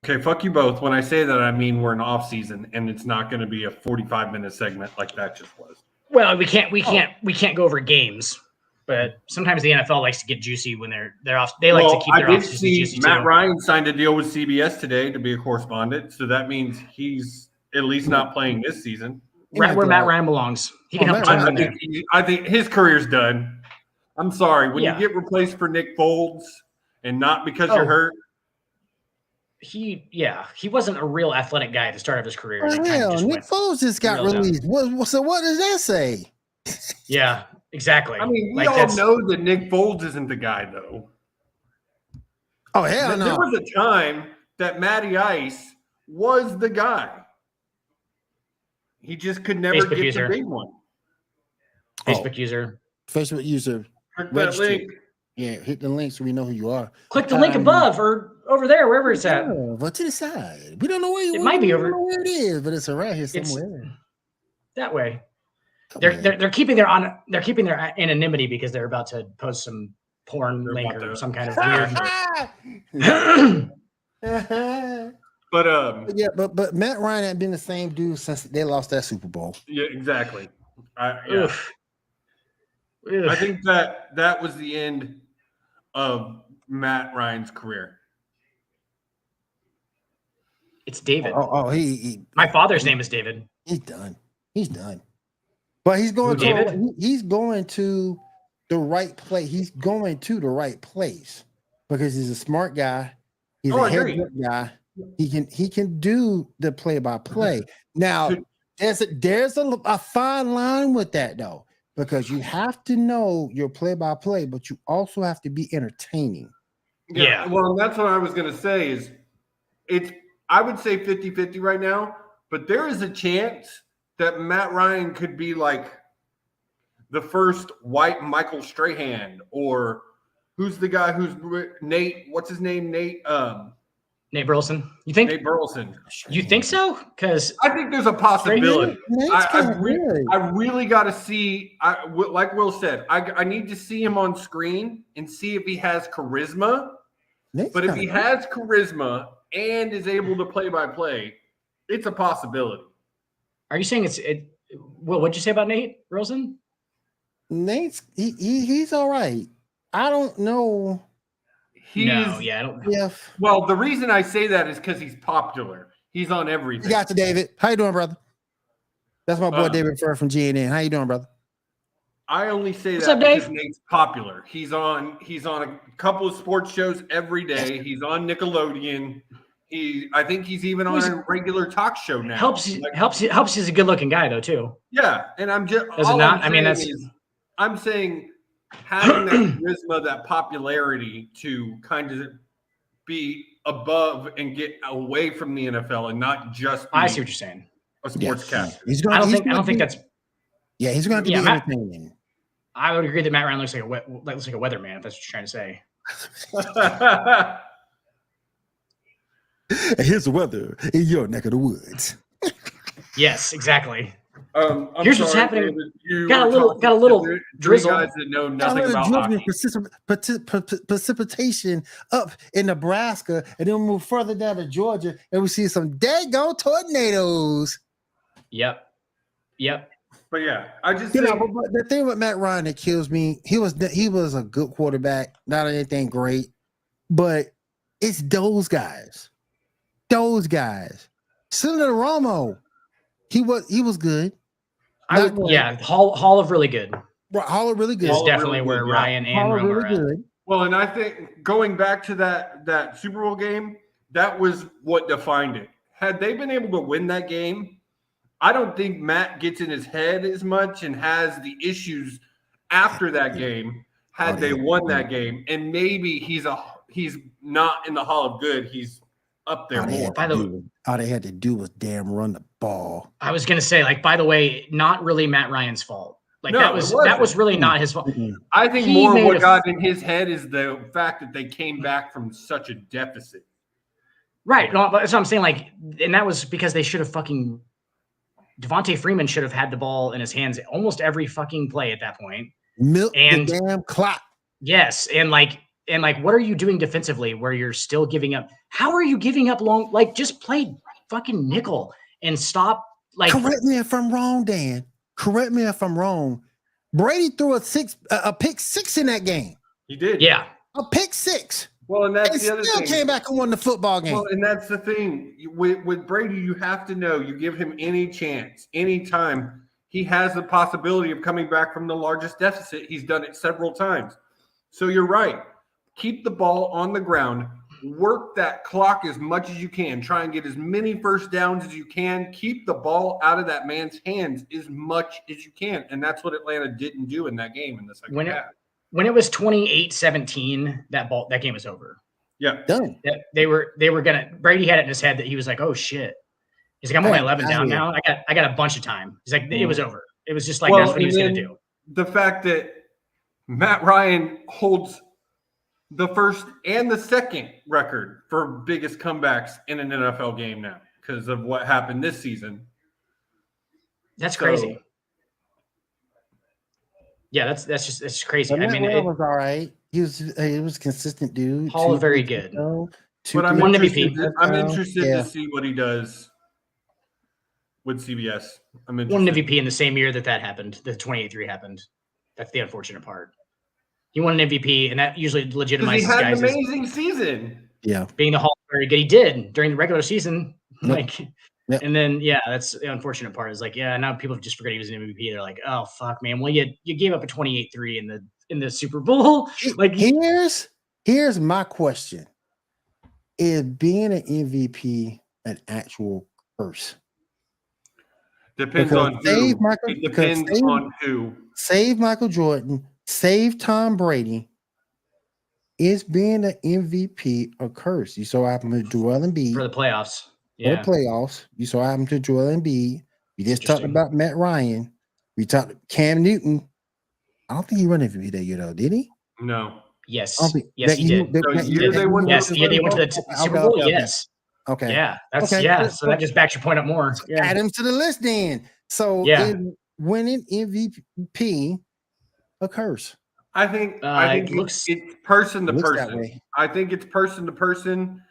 Okay, fuck you both. When I say that, I mean we're in off season, and it's not going to be a 45-minute segment like that just was. Well, we can't go over games, but sometimes the NFL likes to get juicy when they're off. They like to keep their off season juicy. Matt Ryan signed a deal with CBS today to be a correspondent, so that means he's at least not playing this season. Right where Matt Ryan belongs. He can help teams in there. I think his career's done. I'm sorry. When you get replaced for Nick Foles and not because you're hurt. He wasn't a real athletic guy at the start of his career. Nick Foles just got released. So what does that say? Yeah, exactly. I mean, we all know that Nick Foles isn't the guy, though. Oh, hell no. There was a time that Matty Ice was the guy. He just could never get the big one. Facebook user. Click that link. Yeah, hit the link so we know who you are. Click the link above or over there, wherever it's at. But to the side. We don't know where it might be over. Where it is, but it's around here somewhere. It's that way. They're keeping their anonymity because they're about to post some porn link or some kind of weird. But Matt Ryan had been the same dude since they lost that Super Bowl. Yeah, exactly. I think that was the end of Matt Ryan's career. It's David. My father's name is David. He's done. But he's going to the right place. He's going to the right place because he's a smart guy. He's a head guy. He can do the play-by-play. Now, there's a fine line with that though, because you have to know your play-by-play, but you also have to be entertaining. Yeah. Well, that's what I was going to say is I would say 50-50 right now, but there is a chance that Matt Ryan could be like the first white Michael Strahan, or who's the guy who's Nate? What's his name? Nate Burleson. You think? Nate Burleson. You think so? Because I think there's a possibility. I really got to see. Like Will said, I need to see him on screen and see if he has charisma. But if he has charisma and is able to play by play, it's a possibility. Are you saying what'd you say about Nate Burleson? Nate's he's all right. I don't know. I don't know. Well, the reason I say that is because he's popular. He's on everything. Got you, David. How you doing, brother? That's my boy David Fur from GNN. How you doing, brother? I only say What's that up, Dave? because Nate's popular. He's on a couple of sports shows every day. He's on Nickelodeon. I think he's even on a regular talk show now. Helps. He's a good-looking guy though too. Yeah, and I'm just. Does it not? I mean, I'm saying having that charisma, that popularity to kind of be above and get away from the NFL and not just. I see what you're saying. A sportscaster. I don't think that's. Yeah, he's going to be entertaining. I would agree that Matt Ryan looks like a weatherman. If that's what you're trying to say. Here's the weather in your neck of the woods. Yes, exactly. I'm Here's what's sorry, happening. David, you Got a were little talking drizzle. to three guys that know nothing about hockey. Precipitation up in Nebraska, and then we move further down to Georgia, and we see some daggone tornadoes. Yep. But yeah, I just You think know, but the thing with Matt Ryan that kills me, he was a good quarterback, not anything great, but it's those guys. Senator Romo, he was good. Hall of really good. Holler really good. Is Hall of definitely really where good, yeah. Ryan and Holler Romo really are at. good. well, and I think going back to that Super Bowl game, that was what defined it. Had they been able to win that game, I don't think Matt gets in his head as much and has the issues after that game. Had they won that game, and maybe he's not in the Hall of Good, he's up there more. All they had to do was damn run the ball. I was gonna say, like, by the way, not really Matt Ryan's fault. Like No, that was really not his fault. I think He more made what a- got in his head is the fact that they came back from such a deficit. Right. No, but that's what I'm saying. Like, and that was because they should have fucking Devontae Freeman should have had the ball in his hands almost every fucking play at that point. Milk And- the damn clock. Yes, and what are you doing defensively where you're still giving up? How are you giving up long? Like, just play fucking nickel and stop. Like, Correct me if I'm wrong, Dan. Correct me if I'm wrong. Brady threw a pick six in that game. He did. yeah, A pick six. Well, and that's And the other still thing. came back and won the football game. Well, and that's the thing. With Brady, you have to know you give him any chance, any time, he has the possibility of coming back from the largest deficit. He's done it several times. So you're right. Keep the ball on the ground. Work that clock as much as you can. Try and get as many first downs as you can. Keep the ball out of that man's hands as much as you can. And that's what Atlanta didn't do in that game in the second half. when it was 28-17, that game was over. Yeah. Done. They were gonna. Brady had it in his head that he was like, "Oh shit." He's like, "I'm only 11 down now. I got a bunch of time." He's like, "It was over." It was just like that's what he was gonna do. The fact that Matt Ryan holds the first and the second record for biggest comebacks in an NFL game now because of what happened this season. That's crazy. Yeah, that's crazy. I mean, it was all right. He was a consistent dude. Hall of very good. But I'm One interested, MVP. I'm interested to see what he does with CBS. I'm interested. Won an MVP in the same year that happened. The 28-3 happened. That's the unfortunate part. He won an MVP, and that usually legitimizes he had guys an amazing season. Yeah, being the Hall very good. He did during the regular season. Yep. Yep. And then that's the unfortunate part is like, now people just forget he was an MVP. They're like, oh fuck, man. Well, you gave up a 28-3 in the Super Bowl. Like, here's my question: is being an MVP an actual curse? Depends Because on who. It depends on who. Save Michael Jordan. Save Tom Brady. Is being an MVP a curse? You saw what happened with Joel Embiid for the playoffs. For the playoffs. You saw what happened to Joel Embiid. We just talked about Matt Ryan. We talked Cam Newton. I don't think he won MVP that year, though, did he? No. Yes. Yes, he did. They went to the Super Bowl. Okay. Yes. Okay. Yeah. That's So that just backs your point up more. Yeah. Add him to the list then. So is winning MVP a curse? I think it's person to person. I think it's person to person.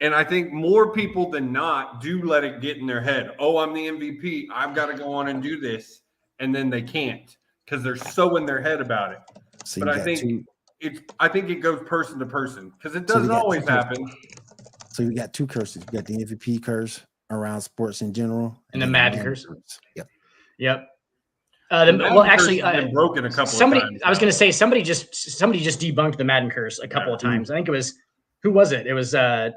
And I think more people than not do let it get in their head. Oh, I'm the MVP. I've got to go on and do this. And then they can't because they're so in their head about it. So but I think it goes person to person because it doesn't always happen. So you got two curses. You got the MVP curse around sports in general. And the Madden curse. Yep. Well, actually, been broken a couple of times. I was going to say somebody just debunked the Madden curse a couple of times. I think it was who was it? It was it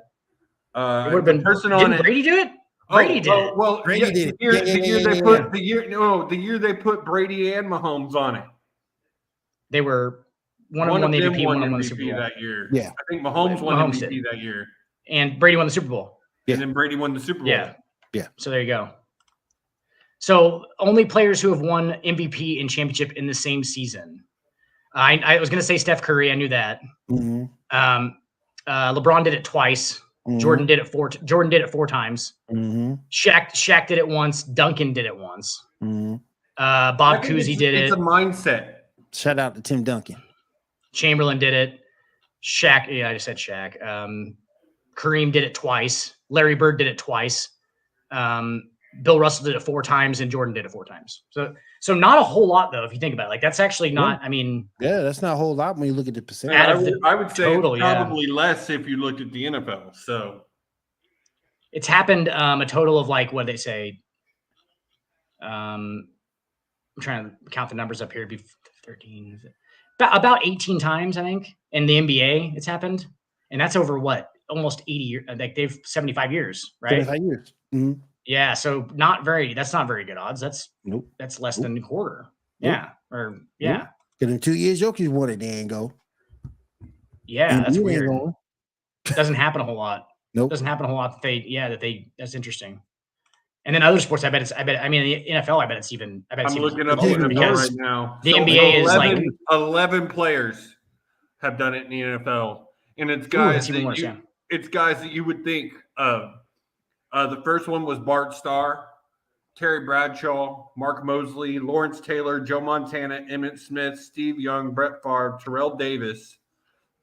would have been person on didn't Brady do it? Brady did it. Well, Brady did it. The year they put Brady and Mahomes on it. They were one of them won the MVP, one won the Super Bowl that year. Yeah, I think Mahomes won MVP that year, and Brady won the Super Bowl. Yeah. And then Brady won the Super Bowl. Yeah. Yeah. So there you go. So only players who have won MVP and championship in the same season. I was going to say Steph Curry. I knew that. Mm-hmm. LeBron did it twice. Mm-hmm. Jordan did it 4 times. Mm-hmm. Shaq did it once. Duncan did it once. Mm-hmm. Bob Cousy did it. It's a mindset. Shout out to Tim Duncan. Chamberlain did it. Shaq. Yeah, I just said Shaq. Kareem did it twice. Larry Bird did it twice. Bill Russell did it 4 times, and Jordan did it 4 times. So not a whole lot though, if you think about it. Like that's actually not. I mean, yeah, that's not a whole lot when you look at the percentage. I would say total, probably less if you looked at the NFL. So it's happened a total of like what they say. I'm trying to count the numbers up here. It'd be 13, about 18 times, I think, in the NBA. It's happened, and that's over what almost 80 years. Like they've 75 years, right? 75 years. Mm-hmm. Yeah, so that's not very good odds. That's less than a quarter. Yeah, or yeah. Because in 2 years, Jokic won it. They ain't go. Yeah, and that's weird. Going. Doesn't happen a whole lot. Nope. Doesn't happen a whole lot. That's interesting. And then other sports, I mean, the NFL, I bet it's even. I'm looking up the NFL right now. The NBA is like 11 players have done it in the NFL, and it's guys it's guys that you would think of. The first one was Bart Starr, Terry Bradshaw, Mark Mosley, Lawrence Taylor, Joe Montana, Emmitt Smith, Steve Young, Brett Favre, Terrell Davis,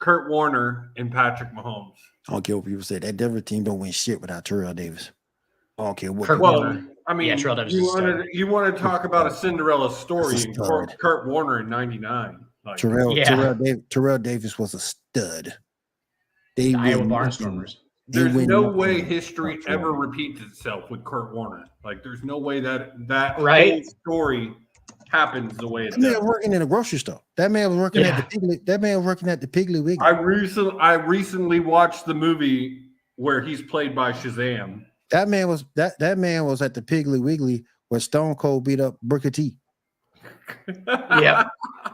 Kurt Warner, and Patrick Mahomes. I don't care what people say. That Denver team don't win shit without Terrell Davis. I don't care what. I mean, Terrell Davis you want to talk about a Cinderella story in Kurt Warner in '99. Like, Terrell Davis was a stud. The Iowa Barnstormers. There's no way history ever repeats itself with Kurt Warner. Like, there's no way that whole story happens the way it does. That man was working in a grocery store. That man was working at the Piggly. That man was working at the Piggly Wiggly. I recently watched the movie where he's played by Shazam. That man was at the Piggly Wiggly where Stone Cold beat up Booker T. Yeah,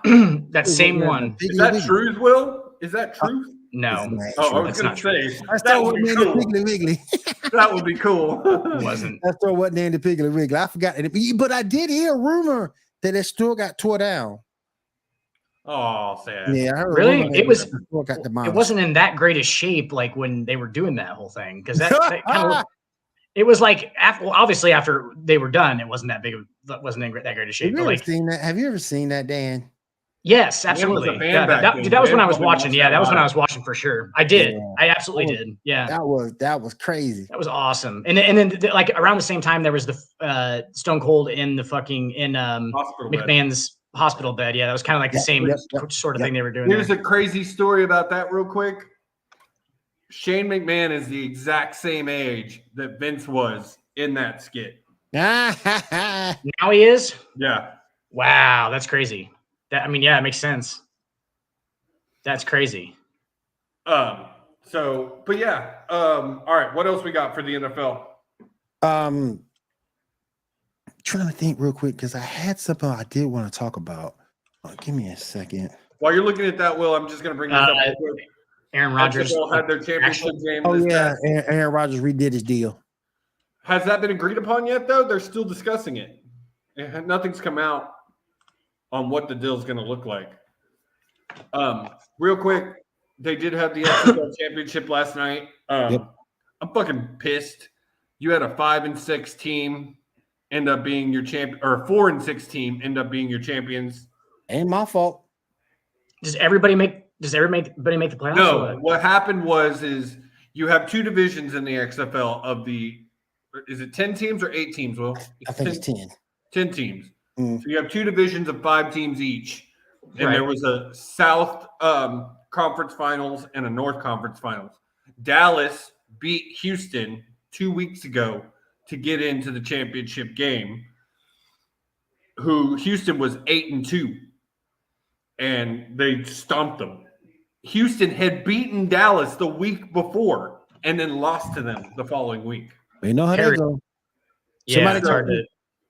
that same one. Is that truth, Will? Is that truth? No. I was going to say that would be cool. Piggly Wiggly. That would be cool. It wasn't. That store wasn't named the Piggly Wiggly. I forgot it. But I did hear a rumor that store got tore down. Oh, sad. Yeah, I heard really? It wasn't in that great a shape like when they were doing that whole thing because that kind of it was like obviously after they were done, it wasn't that big. That wasn't in that great a shape. Have you ever seen that, Dan? Yes, absolutely. That was when I was watching. Yeah, that was when I was watching for sure. I did. Yeah. I absolutely did. Yeah, that was crazy. That was awesome. And then like around the same time, there was the Stone Cold in the fucking McMahon's hospital bed. Yeah, that was kind of like the same sort of thing they were doing. Here's a crazy story about that, real quick. Shane McMahon is the exact same age that Vince was in that skit. Now he is. Yeah. Wow, that's crazy. It makes sense. That's crazy. All right. What else we got for the NFL? Trying to think real quick because I had something I did want to talk about. Give me a second. While you're looking at that, Will, I'm just going to bring this up real quick. Aaron Rodgers had their championship game. Oh yeah, Aaron Rodgers redid his deal. Has that been agreed upon yet? Though they're still discussing it. Nothing's come out on what the deal is going to look like. Real quick, they did have the XFL championship last night. I'm fucking pissed. You had a 5-6 team end up being your champion, or a 4-6 team end up being your champions. Ain't my fault. Does everybody make the playoffs? No. What happened is you have 2 divisions in the XFL of the. Is it 10 teams or 8 teams? Will I think it's 10. 10 teams. So you have 2 divisions of 5 teams each, and there was a South Conference Finals and a North Conference Finals. Dallas beat Houston 2 weeks ago to get into the championship game. Houston was 8-2, and they stomped them. Houston had beaten Dallas the week before and then lost to them the following week. You know how that goes. Yeah,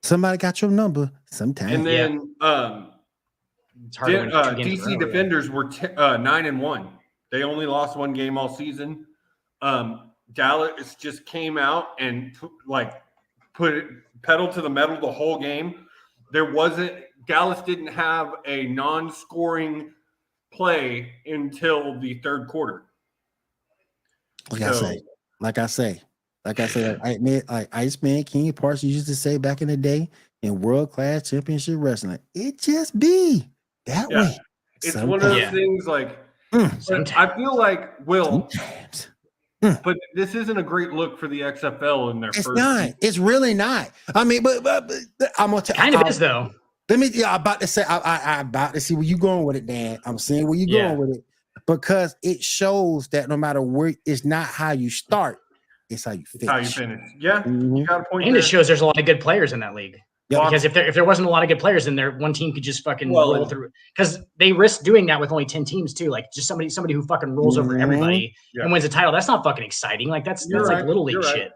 somebody got your number sometime. And then DC Defenders were 9-1. They only lost 1 game all season. Dallas just came out and put it pedal to the metal the whole game. Dallas didn't have a non-scoring play until the third quarter. Like I say, like I say, like Iceman King Parsons used to say back in the day in world class championship wrestling, it just be that way. It's one of those things like, I feel like sometimes. But this isn't a great look for the XFL in their It's first not. season. It's really not. I mean, but I'm gonna tell. Kind of is though. Let me. I'm about to say. I about to see where you going with it, Dan. I'm seeing where you going with it because it shows that no matter where, it's not how you start, it's how you finish. How you finish? Yeah, Mm-hmm. you got a point. And it shows there's a lot of good players in that league. Yeah, because if there wasn't a lot of good players in there, one team could just fucking roll through. Because they risk doing that with only 10 teams too. Like just somebody who fucking rolls over everybody and wins a title. That's not fucking exciting. Like that's like little league shit.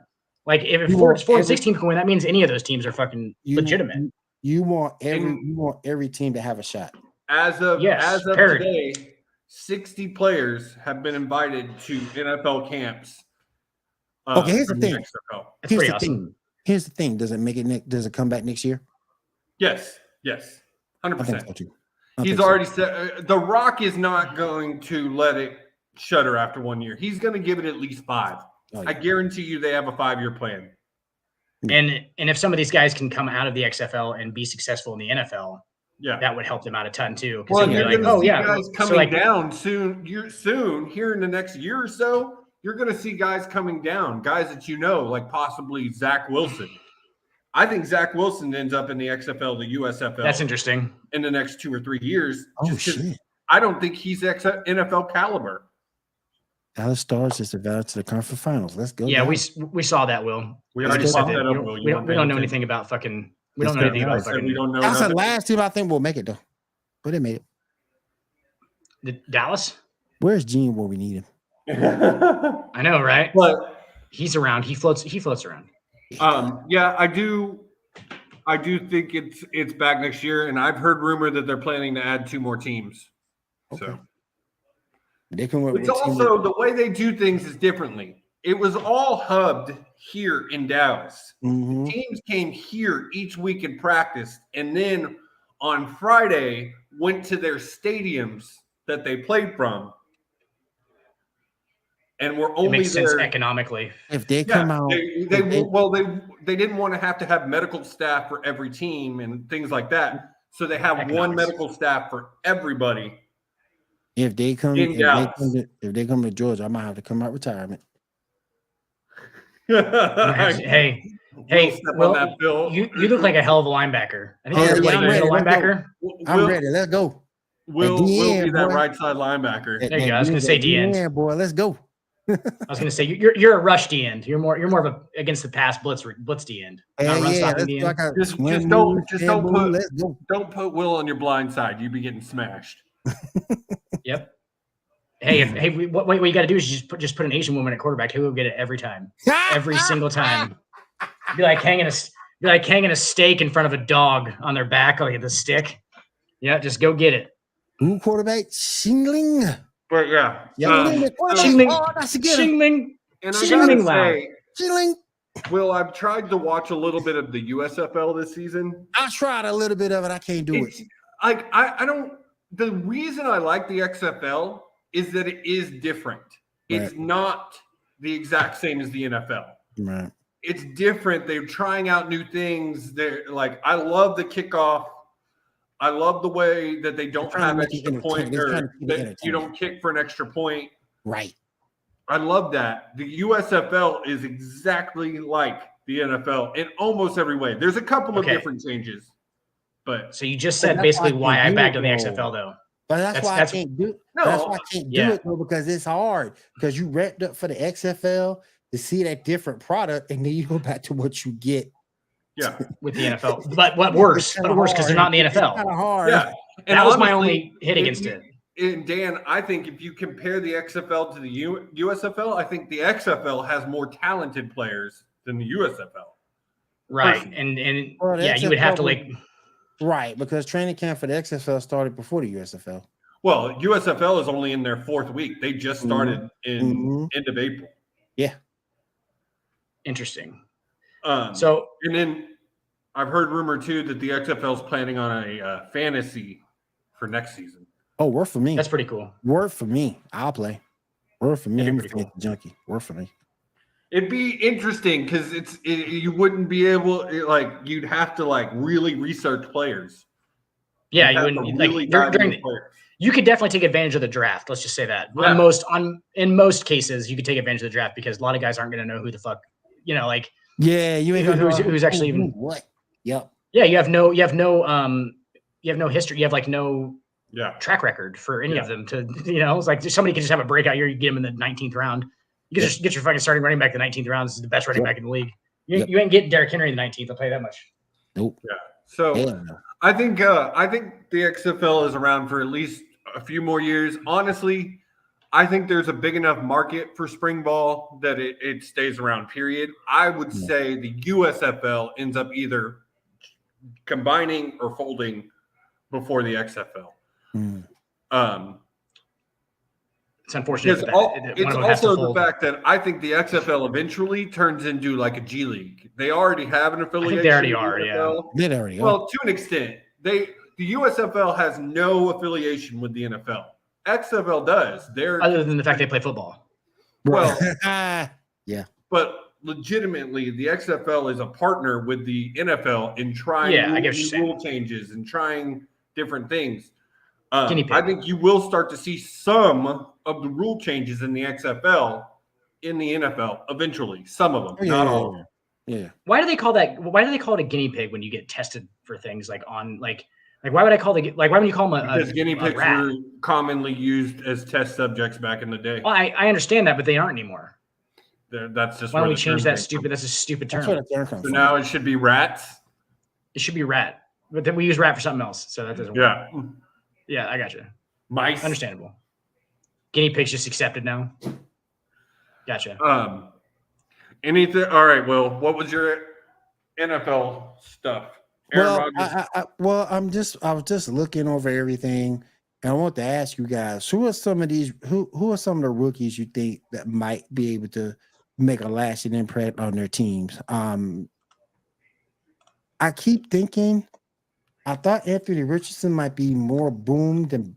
Like if 4 and 6 teams can win, that means any of those teams are fucking legitimate. You want every team to have a shot. As of today, 60 players have been invited to NFL camps. Okay, here's the thing. That's pretty awesome. Here's the thing. Does it come back next year? Yes. 100%. He's so. Already said The Rock is not going to let it shutter after 1 year. He's going to give it at least 5. Oh, yeah. I guarantee you they have a 5-year plan. And if some of these guys can come out of the XFL and be successful in the NFL, that would help them out a ton too. Well, you're like, guys coming down soon. Here in the next year or so. You're going to see guys coming down, guys that like possibly Zach Wilson. I think Zach Wilson ends up in the XFL, the USFL. That's interesting. In the next 2 or 3 years. Oh, shit. I don't think he's NFL caliber. Dallas Stars just advanced to the conference finals. Let's go. Yeah, we saw that, Will. We already said that. We don't know anything about fucking. We don't know anything about fucking. We don't know. That's the last team I think will make it, though. But they made it. Dallas? Where's Gene where we need him? I know, right? But he's around. He floats around. Yeah, I do think it's back next year, and I've heard rumor that they're planning to add 2 more teams. Okay. So it's also the way they do things is differently. It was all hubbed here in Dallas. Mm-hmm. Teams came here each week and practiced, and then on Friday went to their stadiums that they played from. And we're only makes sense economically. If they come out, they didn't want to have medical staff for every team and things like that. So they have one medical staff for everybody. If they come to Georgia, I might have to come out retirement. Hey, Will, you look like a hell of a linebacker. I think you're a linebacker. I'm ready. Let's go. We'll be that right side linebacker. There you go. I was going to say D end. Yeah, boy, let's go. I was going to say you're a rush D end. You're more of a against the pass blitz D end. Just don't put Will on your blind side. You'd be getting smashed. Yep. Hey, what you got to do is just put an Asian woman at quarterback. Who will get it every time, every single time. Be like hanging a steak in front of a dog on their back, like the stick. Yeah, just go get it. New quarterback, Shingling. But yeah, Shingling. And I gotta say, Shingling. Will, I've tried to watch a little bit of the USFL this season. I tried a little bit of it. I can't do it. Like I don't. The reason I like the XFL is that it is different. Right. It's not the exact same as the NFL. Right. It's different. They're trying out new things. They're like, I love the kickoff. I love the way that they don't have extra point or that you don't kick for an extra point. Right. I love that. The USFL is exactly like the NFL in almost every way. There's a couple of different changes. But so you just said basically why I backed on the XFL though. But that's why I can't do it. That's why I can't do it though, because it's hard. Because you repped up for the XFL to see that different product, and then you go back to what you get. Yeah, with the NFL. But what worse? What worse? Because they're not in the NFL. Kind of hard. Yeah, and that was my only hit against it. And Dan, I think if you compare the XFL to the USFL, I think the XFL has more talented players than the USFL. Right, and you would have to like. Right, because training camp for the XFL started before the USFL. Well, USFL is only in their 4th week. They just started in end of April. Yeah. Interesting. And then I've heard rumor too that the XFL is planning on a fantasy for next season. Oh, work for me. That's pretty cool. Work for me. I'll play. Work for me. I'm pretty cool. Junkie. Work for me. It'd be interesting because you wouldn't be able you'd have to really research players. Yeah, you wouldn't really you could definitely take advantage of the draft. Let's just say that. Yeah. In most cases, you could take advantage of the draft because a lot of guys aren't going to know who the fuck, you you ain't who's actually even what. Yep. Yeah, you have no history. You have no track record for any of them to, it's like somebody could just have a breakout year. You get them in the 19th round. You can just get your fucking starting running back in the 19th round. This is the best running back in the league. You ain't getting Derrick Henry in the 19th. I'll tell you that much. Nope. Yeah. So I think the XFL is around for at least a few more years. Honestly, I think there's a big enough market for spring ball that it stays around, period. I would say the USFL ends up either combining or folding before the XFL. It's unfortunate. It's also the fact that I think the XFL eventually turns into like a G League. They already have an affiliation. I think they already are, They already are. Well, to an extent. The USFL has no affiliation with the NFL. XFL does. Other than the fact they play football. Well, yeah. But legitimately, the XFL is a partner with the NFL in trying rule changes and trying different things. I think you will start to see some of the rule changes in the XFL in the NFL eventually. Some of them, not all of them. Yeah. Why do they call it a guinea pig when you get tested for things why would I call why would you call them because guinea pigs were commonly used as test subjects back in the day. Well, I understand that, but they aren't anymore. That's just why don't we change that stupid? That's a stupid term. So now it should be rats. It should be rat, but then we use rat for something else, so that doesn't work. Yeah, I got you. Mice, understandable. Guinea pigs just accepted now. Gotcha. Anything? All right. Well, what was your NFL stuff? I was just looking over everything, and I want to ask you guys, who are some of the rookies you think that might be able to make a lasting impact on their teams? I keep thinking, I thought Anthony Richardson might be more boom than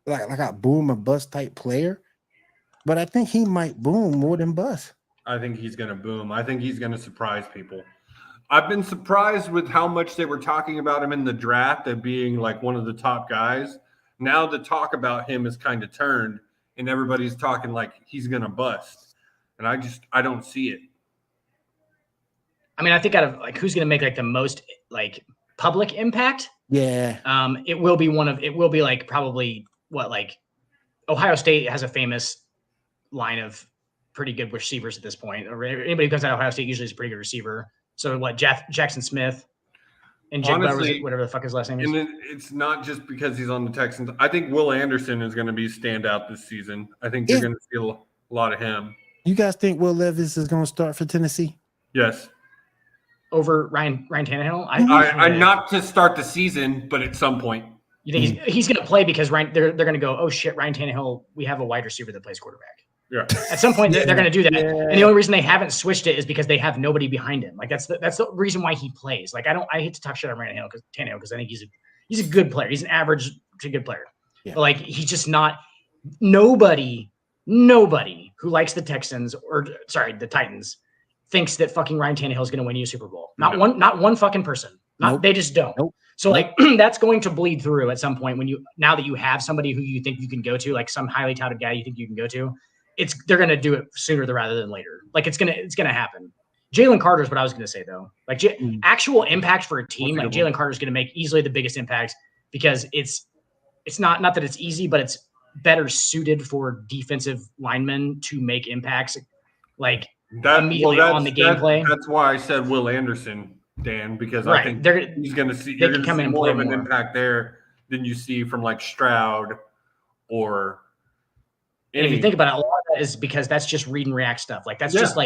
like a boom and bust type player, but I think he might boom more than bust. I think he's going to boom. I think he's going to surprise people. I've been surprised with how much they were talking about him in the draft and being like one of the top guys. Now the talk about him is kind of turned and everybody's talking like he's going to bust. And I don't see it. I mean, I think out of who's going to make the most public impact. Yeah. It will be probably Ohio State has a famous line of pretty good receivers at this point. Or anybody who comes out of Ohio State usually is a pretty good receiver. So Jackson Smith and honestly, whatever the fuck his last name is. And it's not just because he's on the Texans. I think Will Anderson is going to be standout this season. I think you're going to see a lot of him. You guys think Will Levis is going to start for Tennessee? Yes. Over Ryan Tannehill? I'm not to start the season, but at some point. You think he's going to play because they're going to go, oh shit, Ryan Tannehill, we have a wide receiver that plays quarterback. Yeah. At some point, they're going to do that, and the only reason they haven't switched it is because they have nobody behind him. That's the reason why he plays. I hate to talk shit on Ryan Tannehill because I think he's a good player. He's an average to good player, but he's just not. Nobody who likes the the Titans thinks that fucking Ryan Tannehill is going to win you a Super Bowl. Not one fucking person. They just don't. Nope. So that's going to bleed through at some point now that you have somebody who you think you can go to, some highly touted guy you think you can go to. They're going to do it sooner rather than later. It's going to happen. Jalen Carter is what I was going to say though. Actual impact for a team, Jalen Carter is going to make easily the biggest impact because it's not that it's easy, but it's better suited for defensive linemen to make impacts immediately on the gameplay. That's why I said Will Anderson, Dan, because I think he's going to see more of an impact there than you see from Stroud or. And if you think about it, a lot of that is because that's just read and react stuff. That's just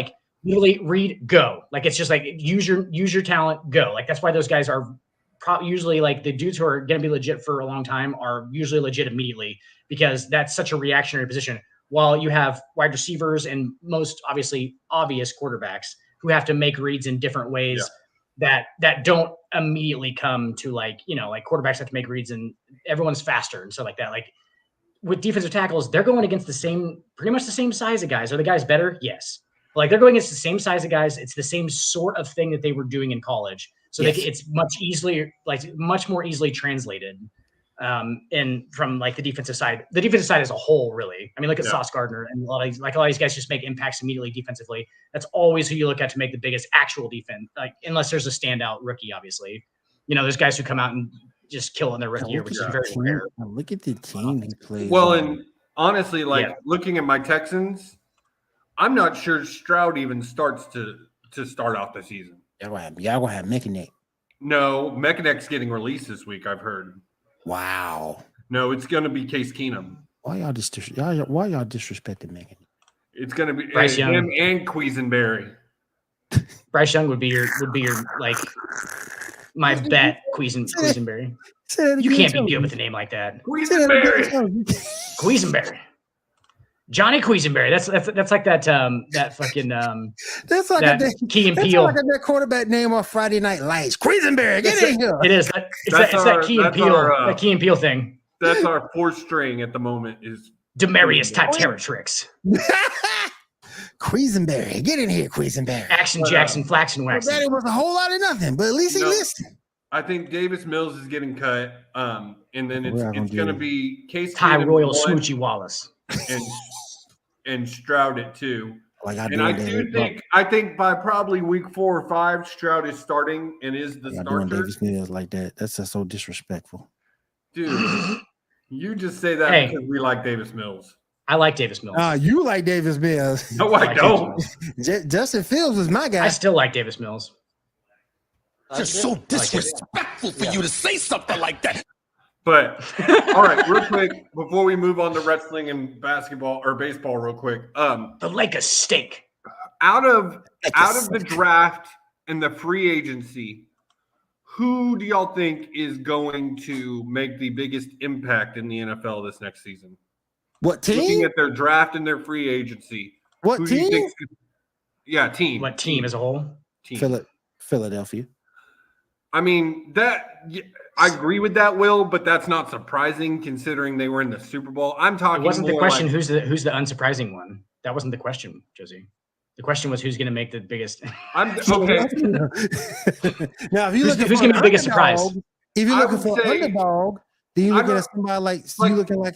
literally read, go. It's just use your talent, go. That's why those guys are usually the dudes who are going to be legit for a long time are usually legit immediately because that's such a reactionary position. While you have wide receivers and most obvious quarterbacks who have to make reads in different ways that don't immediately come to quarterbacks have to make reads and everyone's faster and stuff like that. With defensive tackles, they're going against pretty much the same size of guys. Are the guys better? Yes. Like they're going against the same size of guys. It's the same sort of thing that they were doing in college. So it's much more easily translated. And from like the defensive side as a whole, really. I mean, look at Sauce Gardner and a lot of these guys just make impacts immediately defensively. That's always who you look at to make the biggest actual defense, like unless there's a standout rookie, obviously. There's guys who come out and just kill in their rookie year, which is very rare. Look at the team he plays. Well, and honestly, looking at my Texans, I'm not sure Stroud even starts to start off the season. Y'all gonna have Mechanic. No, Mechanic's getting released this week, I've heard. Wow. No, it's going to be Case Keenum. Why y'all disrespecting Mechanic? It's going to be Bryce Young and Quisenberry. Bryce Young would be your like my bet. Quisenberry. You can't be good with a name like that. Quisenberry. Johnny Quisenberry. That's like that fucking that's like that Key and Peele. That's like that quarterback name off Friday Night Lights. Quisenberry, get in here. It is. It's that Key and Peele. That Key and Peele thing. That's our fourth string at the moment. Is Demarius type Territrix. Quisenberry, get in here, Quisenberry. Action Jackson, Flaxen Waxen. That was a whole lot of nothing, but at least he listened. I think Davis Mills is getting cut, and then it's going to be Case Ty Keenum Royal Smoochie Wallace. And Stroud at 2. And I think by probably week 4 or 5, Stroud is starting and is the starter. Doing Davis Mills like that. That's just so disrespectful. Dude, you just say that because we like Davis Mills. I like Davis Mills. You like Davis Mills. No, I don't. Justin Fields was my guy. I still like Davis Mills. Just so disrespectful for you to say something like that. But all right, real quick before we move on to wrestling and basketball or baseball, real quick. The leg of steak. Out of the draft and the free agency, who do y'all think is going to make the biggest impact in the NFL this next season? What team? Looking at their draft and their free agency. What team? Team. What team as a whole? Team. Philadelphia. I mean, I agree with that, Will, but that's not surprising considering they were in the Super Bowl. I'm talking. It wasn't the question who's the unsurprising one. That wasn't the question, Josie. The question was who's going to make the biggest. I'm okay. Now, if you look who's going to be the biggest surprise? If you're looking for an underdog, then you look at somebody like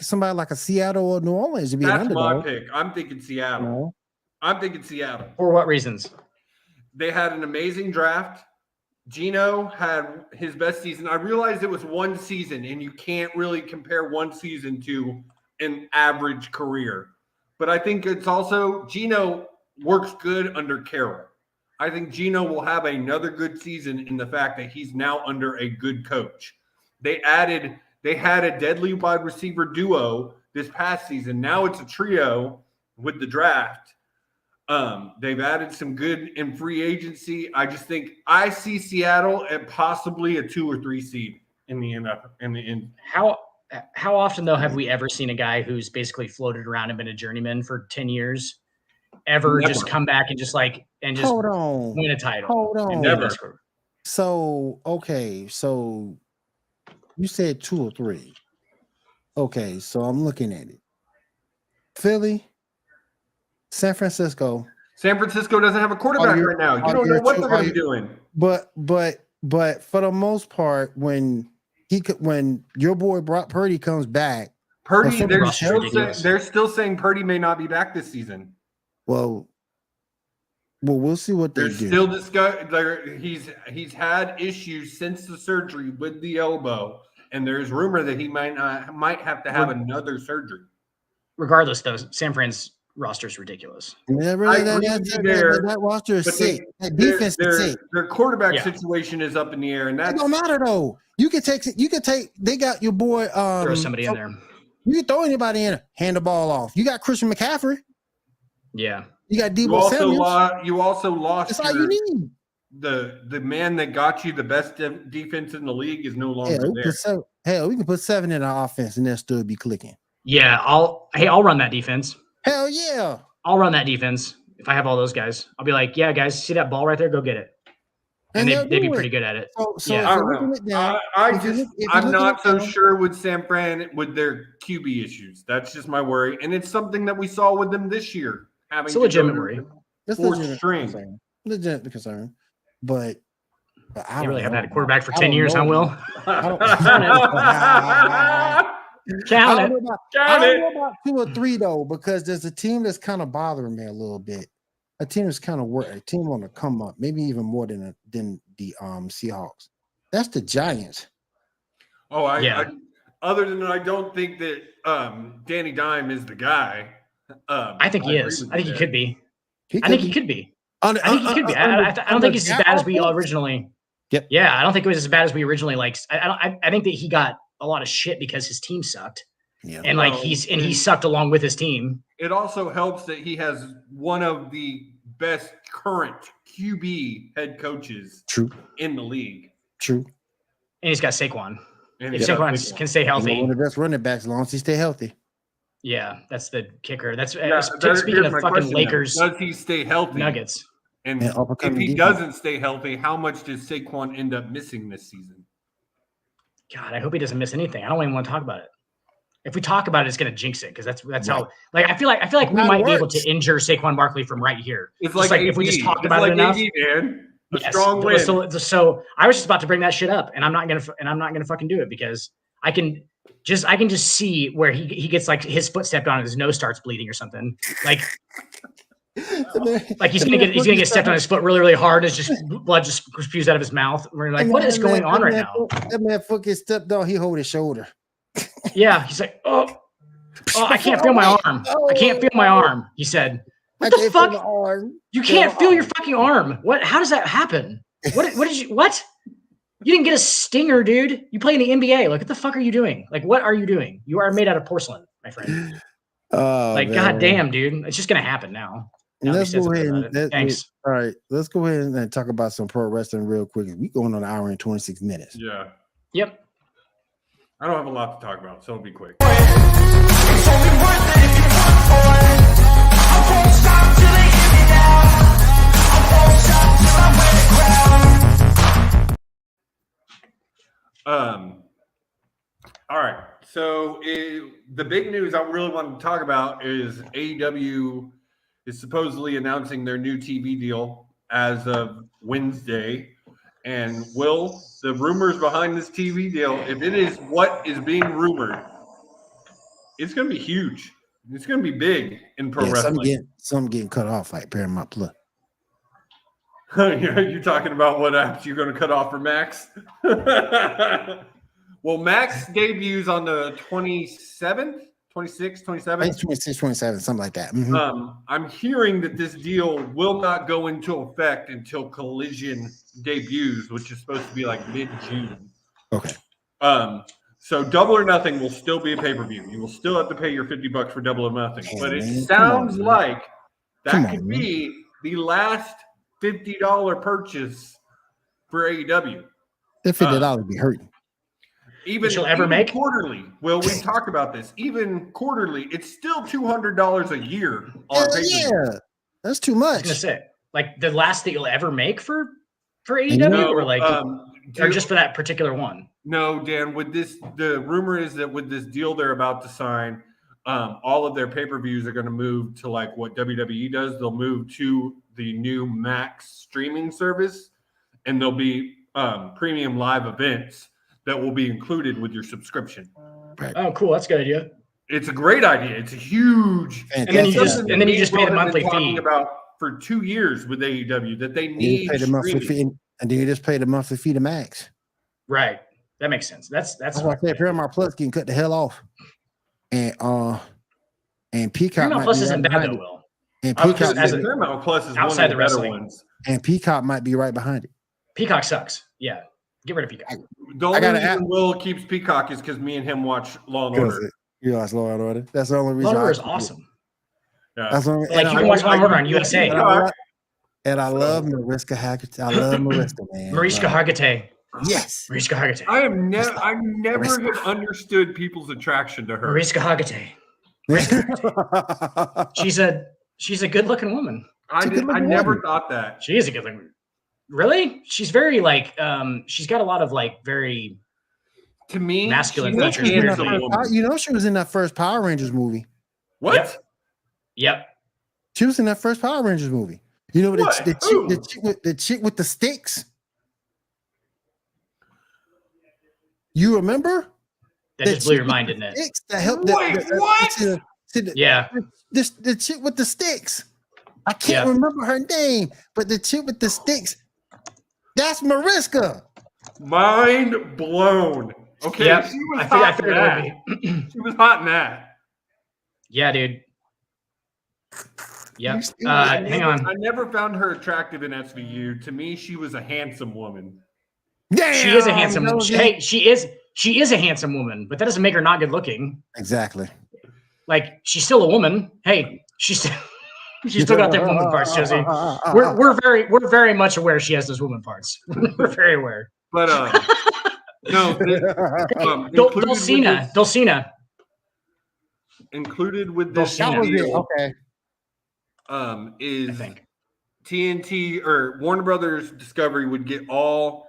somebody like a Seattle or New Orleans to be an underdog. That's my pick. I'm thinking Seattle. No. I'm thinking Seattle. For what reasons? They had an amazing draft. Gino had his best season. I realized it was one season, and you can't really compare one season to an average career. But I think it's also Gino works good under Carroll. I think Gino will have another good season in the fact that he's now under a good coach. They had a deadly wide receiver duo this past season. Now it's a trio with the draft. They've added some good in free agency. I just think I see Seattle at possibly a 2 or 3 seed in the NFL. How often though have we ever seen a guy who's basically floated around and been a journeyman for 10 years ever just come back and just win a title? Hold on. Never. So you said 2 or 3. Okay, so I'm looking at it. Philly, San Francisco. San Francisco doesn't have a quarterback right now. You don't know what they're going to be doing. But for the most part, when your boy Brock Purdy comes back, they're still saying Purdy may not be back this season. Well, we'll see what they do. Still he's had issues since the surgery with the elbow, and there's rumor that he might have to have another surgery. Regardless, though, San Fran's roster is ridiculous. Yeah, really, that roster is sick. That defense is sick. Their quarterback situation is up in the air, and that don't matter though. You can take. They got your boy. Throw somebody in there. You can throw anybody in. Hand the ball off. You got Christian McCaffrey. Yeah. You got Debo Samuel. You also lost. That's all you need. The man that got you the best defense in the league is no longer there. We can put 7 in our offense, and they'll still be clicking. Yeah, I'll run that defense. Hell yeah. I'll run that defense if I have all those guys. I'll be like, yeah, guys, see that ball right there? Go get it. And they'd be pretty good at it. I'm not so sure with San Fran with their QB issues. That's just my worry. And it's something that we saw with them this year. It's a legitimate worry. It's Fourth string. Legitimate concern. But I They really haven't know. had a quarterback for 10 years, huh, Will? I don't Count it. know about 2 or 3 though, because there's a team that's kind of bothering me a little bit. A team that's kind of a team on the come up, maybe even more than the Seahawks. That's the Giants. Oh, other than I don't think that Danny Dime is the guy. I think he is. I think he could be. He I think he could be. I think he could be. I don't think it's as bad as we originally. Yep. Yeah, I don't think it was as bad as we originally liked. I think that he got a lot of shit because his team sucked. Yeah. And he sucked along with his team. It also helps that he has one of the best current QB head coaches in the league. True. And he's got Saquon. And if Saquon can stay healthy. One of the best running backs as long as he stay healthy. Yeah, that's the kicker. That's speaking of fucking Lakers. Does he stay healthy? Nuggets. And if he doesn't stay healthy, how much does Saquon end up missing this season? God, I hope he doesn't miss anything. I don't even want to talk about it. If we talk about it, it's going to jinx it because that's how. Like I feel like we might be able to injure Saquon Barkley from right here. It's like if we just talked about it enough. Man. Strong win. So I was just about to bring that shit up, and I'm not gonna fucking do it because I can just see where he gets like his foot stepped on and his nose starts bleeding or something. Like he's gonna get stepped on his foot really, really hard, and it's just blood just spews out of his mouth. We're like, what is going on right now? That man foot gets stepped on, he hold his shoulder. Yeah, he's like, oh, I can't feel my arm. I can't feel my arm. He said, what the fuck? You can't feel your fucking arm. What? How does that happen? What did you? What? You didn't get a stinger, dude. You play in the NBA. Like, what the fuck are you doing? Like, what are you doing? You are made out of porcelain, my friend. Goddamn, dude. It's just gonna happen now. Let's go ahead. Thanks. All right, let's go ahead and talk about some pro wrestling real quick. We going on an hour and 26 minutes. Yeah. Yep. I don't have a lot to talk about, so it'll be quick. All right. So the big news I really want to talk about is AEW is supposedly announcing their new TV deal as of Wednesday. And the rumors behind this TV deal, if it is what is being rumored, it's going to be huge. It's going to be big in pro wrestling. Some getting cut off like Paramount Plus. You're talking about what apps you're going to cut off for Max? Well, Max debuts on the 27th, 26th, 27th. I think 26, 27, something like that. Mm-hmm. I'm hearing that this deal will not go into effect until Collision debuts, which is supposed to be like mid-June. Okay. So Double or Nothing will still be a pay-per-view. You will still have to pay your $50 for Double or Nothing. But it sounds like that could be the last $50 purchase for AEW. That $50 would be hurting. Even quarterly. Well, we talked about this. Even quarterly, it's still $200 a year. Yeah, that's too much. I was gonna say, like the last that you'll ever make for AEW, or like, or just for that particular one. No, Dan. The rumor is that with this deal they're about to sign, all of their pay-per-views are going to move to like what WWE does. They'll move to the new Max streaming service, and there'll be premium live events that will be included with your subscription. Right. Oh, cool. That's a good idea. It's a great idea. It's a huge. And then you just pay the monthly fee. About for 2 years with AEW that they need pay the monthly fee, and then you just pay the monthly fee to Max. Right. That makes sense. That's why I said Paramount Plus can cut the hell off. And Peacock. Paramount Plus isn't bad though, Will. And Peacock Paramount Plus is outside one the of the wrestling better ones. And Peacock might be right behind it. Peacock sucks. Yeah. Get rid of Peacock. The only reason Will keeps Peacock is because me and him watch Law and Order. You watch Law and Order. That's the only reason. Law and Order is awesome. Yeah. That's only, like you can watch Law and Order on USA. And I love Mariska Hargitay. I love Mariska, man. Mariska Hargitay. Yes. Mariska Hargitay. I never have understood people's attraction to her. Mariska Hargitay. She's a good-looking woman. I never thought that. She is a good-looking. Really? She's very like she's got a lot of like very to me masculine features. She was in that first Power Rangers movie. What? Yep. She was in that first Power Rangers movie. You know What? the chick with the sticks? You remember? That just blew your mind, didn't it? Sticks that helped Yeah. the chick with the sticks. I can't remember her name, but the chick with the sticks, that's Mariska. Mind blown. Okay, Yep. she was I hot figured in it that. would be. She was hot in that. Yeah, dude. Yep. I Hang on. never found her attractive in SVU. To me, she was a handsome woman. Damn, She is a handsome woman. Hey, she is a handsome woman, but that doesn't make her not good looking. Exactly. Like, she's still a woman. Hey, she's still got them woman parts, Josie. We're very much aware she has those woman parts. We're very aware. But no, Dulcina. Included with this Dulcina. deal, okay. Is I think. TNT or Warner Brothers Discovery would get all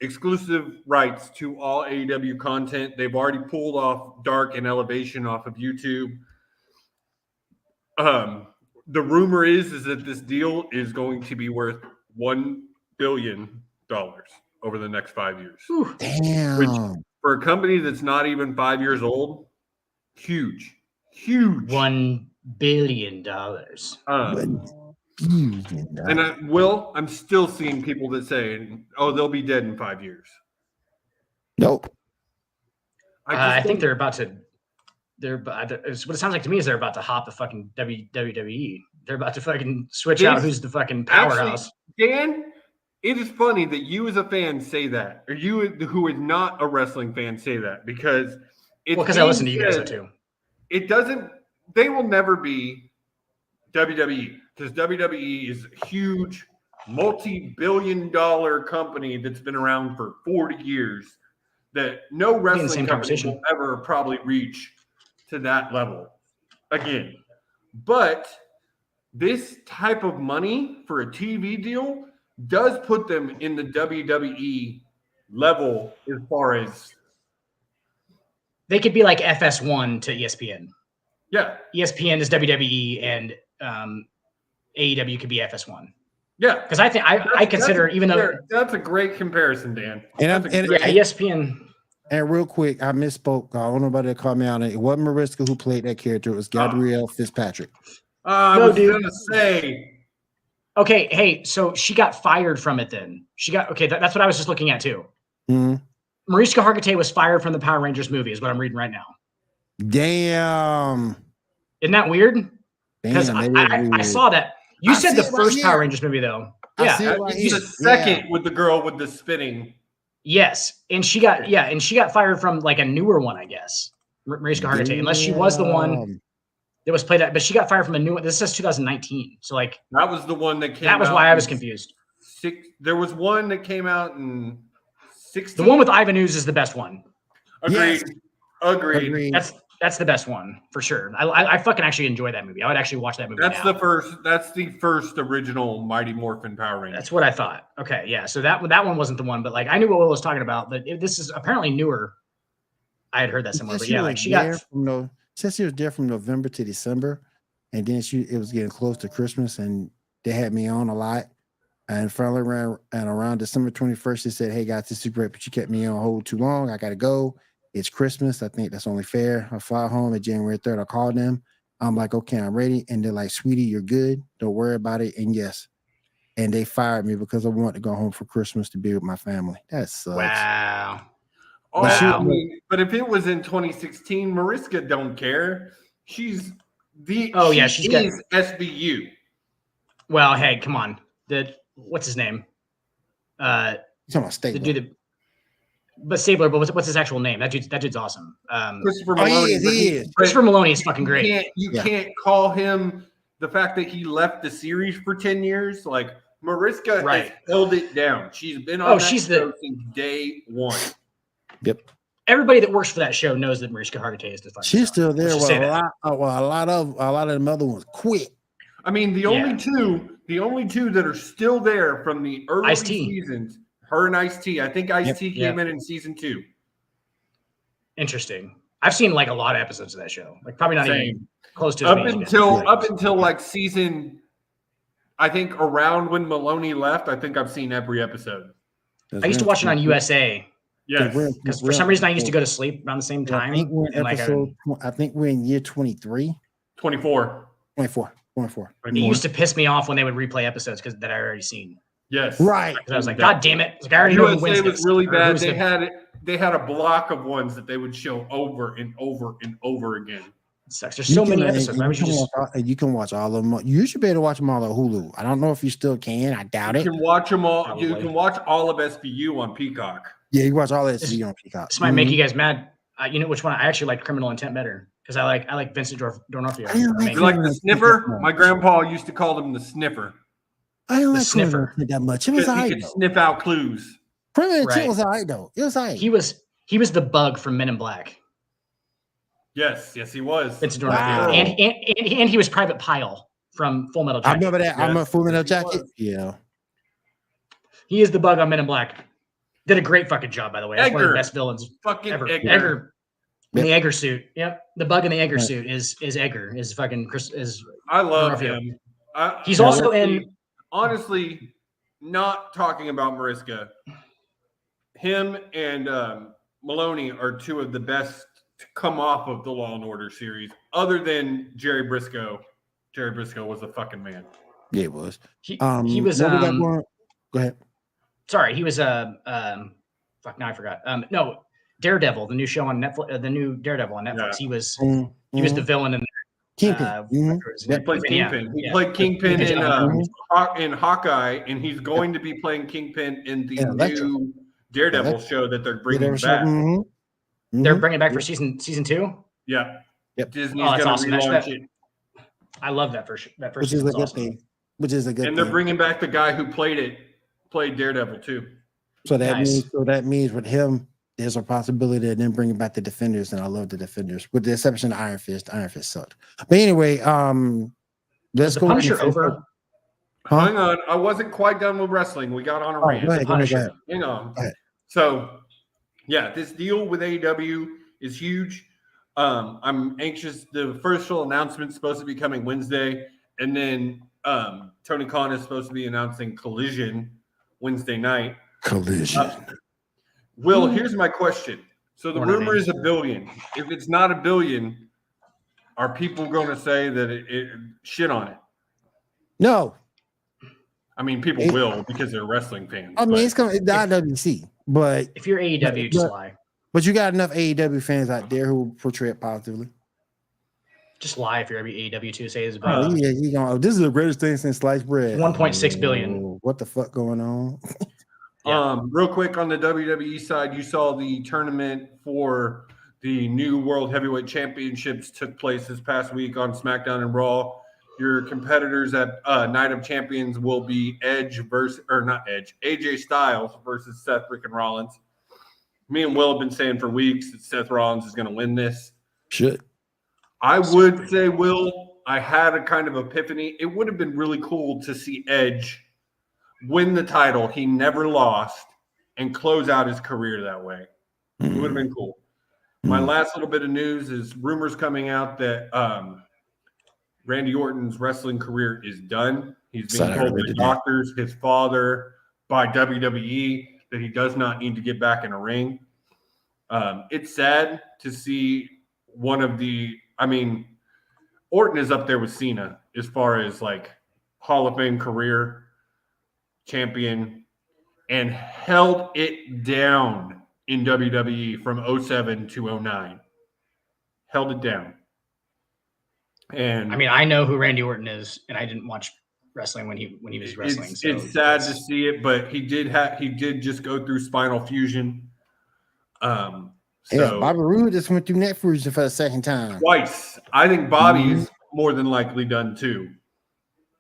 exclusive rights to all AEW content. They've already pulled off Dark and Elevation off of YouTube. The rumor is that this deal is going to be worth $1 billion over the next 5 years. Damn. Which, for a company that's not even 5 years old, huge. $1 billion. And I'm still seeing people that say, "Oh, they'll be dead in 5 years." Nope. I think they're about to. What it sounds like to me is they're about to hop the fucking WWE. They're about to fucking switch out who's the fucking powerhouse. Actually, Dan, it is funny that you as a fan say that, or you who is not a wrestling fan say that, because I listen to you guys too. It doesn't. They will never be WWE, because WWE is a huge, multi-billion-dollar company that's been around for 40 years. That no wrestling company will ever probably reach to that level again. But this type of money for a TV deal does put them in the WWE level as far as they could be like FS1 to ESPN. Yeah. ESPN is WWE and AEW could be FS1. Yeah. Because I think I consider, even though that's a great comparison, Dan. ESPN. And real quick, I misspoke. I don't know about that. Call me out. It wasn't Mariska who played that character. It was Gabrielle Fitzpatrick. I was gonna say. Okay, hey, so she got fired from it. Then that's what I was just looking at too. Mm-hmm. Mariska Hargitay was fired from the Power Rangers movie, is what I'm reading right now. Damn. Isn't that weird? Because I saw that. You said the first Power Rangers movie, though. Yeah, the second with the girl with the spinning. Yes, and she got fired from like a newer one, I guess. Mariska Hargitay, unless she was the one that was played at, but she got fired from a new one. This says 2019, so like that was the one that came. That was why I was confused. There was one that came out in 16. The one with Ivan Ooze is the best one. Agreed. Yes. Agreed. That's the best one for sure. I fucking actually enjoy that movie. I would actually watch that movie. That's the first original Mighty Morphin Power Rangers. That's what I thought. Okay, yeah. So that one wasn't the one, but like I knew what Will was talking about. But this is apparently newer. I had heard that somewhere, but yeah, like she got. Since she was there from November to December, and then it was getting close to Christmas, and they had me on a lot. And finally, around December 21st, they said, "Hey guys, this is great, but you kept me on hold too long. I gotta go. It's Christmas. I think that's only fair." I fly home at January 3rd. I called them. I'm like, "Okay, I'm ready." And they're like, "Sweetie, you're good. Don't worry about it." And yes, and they fired me because I wanted to go home for Christmas to be with my family. That sucks. Wow. But if it was in 2016, Mariska don't care. She's SVU. Well, hey, come on. What's his name? You're talking about Stabler. But Stabler, but what's his actual name? That dude's awesome. Christopher Maloney. He is. Christopher Maloney is fucking great. You can't call him the fact that he left the series for 10 years. Like Mariska has held it down. She's been on that show since day one. Yep. Everybody that works for that show knows that Mariska Hargitay is the fucking She's still there. Well, a lot of them other ones quit. I mean, the only two that are still there from the early seasons, her and Ice-T. I think Ice-T came in season 2. Interesting. I've seen like a lot of episodes of that show. Like probably not even close to up until like season I think around when Maloney left, I think I've seen every episode. I used to watch it on USA. Yes, because for some reason I used to go to sleep around the same time. I think we're in I think we're in year 23. 24. 24. It used to piss me off when they would replay episodes that I already seen. Yes, right. Because I was like, God damn it! Like, I already know who wins USA was this. really bad. They had a block of ones that they would show over and over and over again. It sucks. There's so many episodes. You can watch all of them. You should be able to watch them all on Hulu. I don't know if you still can. I doubt it. You can watch them all. Probably. You can watch all of SVU on Peacock. Yeah, you watch all of SVU on Peacock. This might make you guys mad. You know which one? I actually like Criminal Intent better because I like Vincent D'Onofrio. You like the Sniffer? My grandpa used to call him the Sniffer. I don't like Sniffer that much. It was he could sniff out clues. Criminal Intent was alright though. It was alright. He was the bug from Men in Black. Yes, he was. Vincent D'Onofrio, and he was Private Pyle from Full Metal Jacket. I remember that. I'm a Full Metal Jacket. Yeah, he is the bug on Men in Black. Did a great fucking job, by the way. That's one of the best villains ever. Egger. In the Egger suit. Yep. The bug in the Egger suit is Egger. Is fucking Chris. I love him. He's also in. Honestly, not talking about Mariska. Him and Maloney are two of the best to come off of the Law and Order series, other than Jerry Briscoe. Jerry Briscoe was a fucking man. Yeah, it was. He was. Go ahead. Sorry, he was fuck. Now I forgot. No, Daredevil, the new show on Netflix, the new Daredevil on Netflix. Yeah. He was the villain in Kingpin. He played Kingpin. He played Kingpin in Hawkeye, and he's going to be playing Kingpin in the new Daredevil show that they're bringing back. They're bringing it back for season 2. Yeah. Yep. Disney's going to relaunch it. I love that first. Which is a good thing. Which is a good. And they're bringing back the guy who played Daredevil too. So that means with him, there's a possibility of them bringing back the Defenders, and I love the Defenders, with the exception of Iron Fist. Iron Fist sucked. But anyway, let's go. Punisher over. Hang on, I wasn't quite done with wrestling. We got on a rant. Go ahead. Hang on. So, yeah, this deal with AEW is huge. I'm anxious. The first full announcement is supposed to be coming Wednesday, and then Tony Khan is supposed to be announcing Collision Wednesday night. Collision. Will, here's my question. So the rumor is $1 billion. If it's not $1 billion, are people going to say that it shit on it? No. I mean, people will because they're wrestling fans. I mean, it's coming. The IWC, but if you're AEW, just lie. But you got enough AEW fans out there who will portray it positively. Just lie if you're AEW too. Say it's about. Oh, yeah, this is the greatest thing since sliced bread. 1.6 billion. What the fuck going on? Real quick on the WWE side, you saw the tournament for the new World Heavyweight Championships took place this past week on SmackDown and Raw. Your competitors at Night of Champions will be AJ Styles versus Seth freaking Rollins. Me and Will have been saying for weeks that Seth Rollins is going to win this. Shit. I would say, Will, I had a kind of epiphany. It would have been really cool to see Edge win the title he never lost and close out his career that way. It would have been cool. My last little bit of news is rumors coming out that Randy Orton's wrestling career is done. He's being told by doctors, his father, by WWE, that he does not need to get back in a ring. It's sad to see Orton is up there with Cena as far as like Hall of Fame career champion, and held it down in WWE from 2007 to 2009. Held it down. And I mean, I know who Randy Orton is, and I didn't watch wrestling when he was wrestling. It's sad to see it, but he did just go through spinal fusion. Bobby Roode just went through neck fusion for the second time. Twice. I think Bobby is more than likely done too.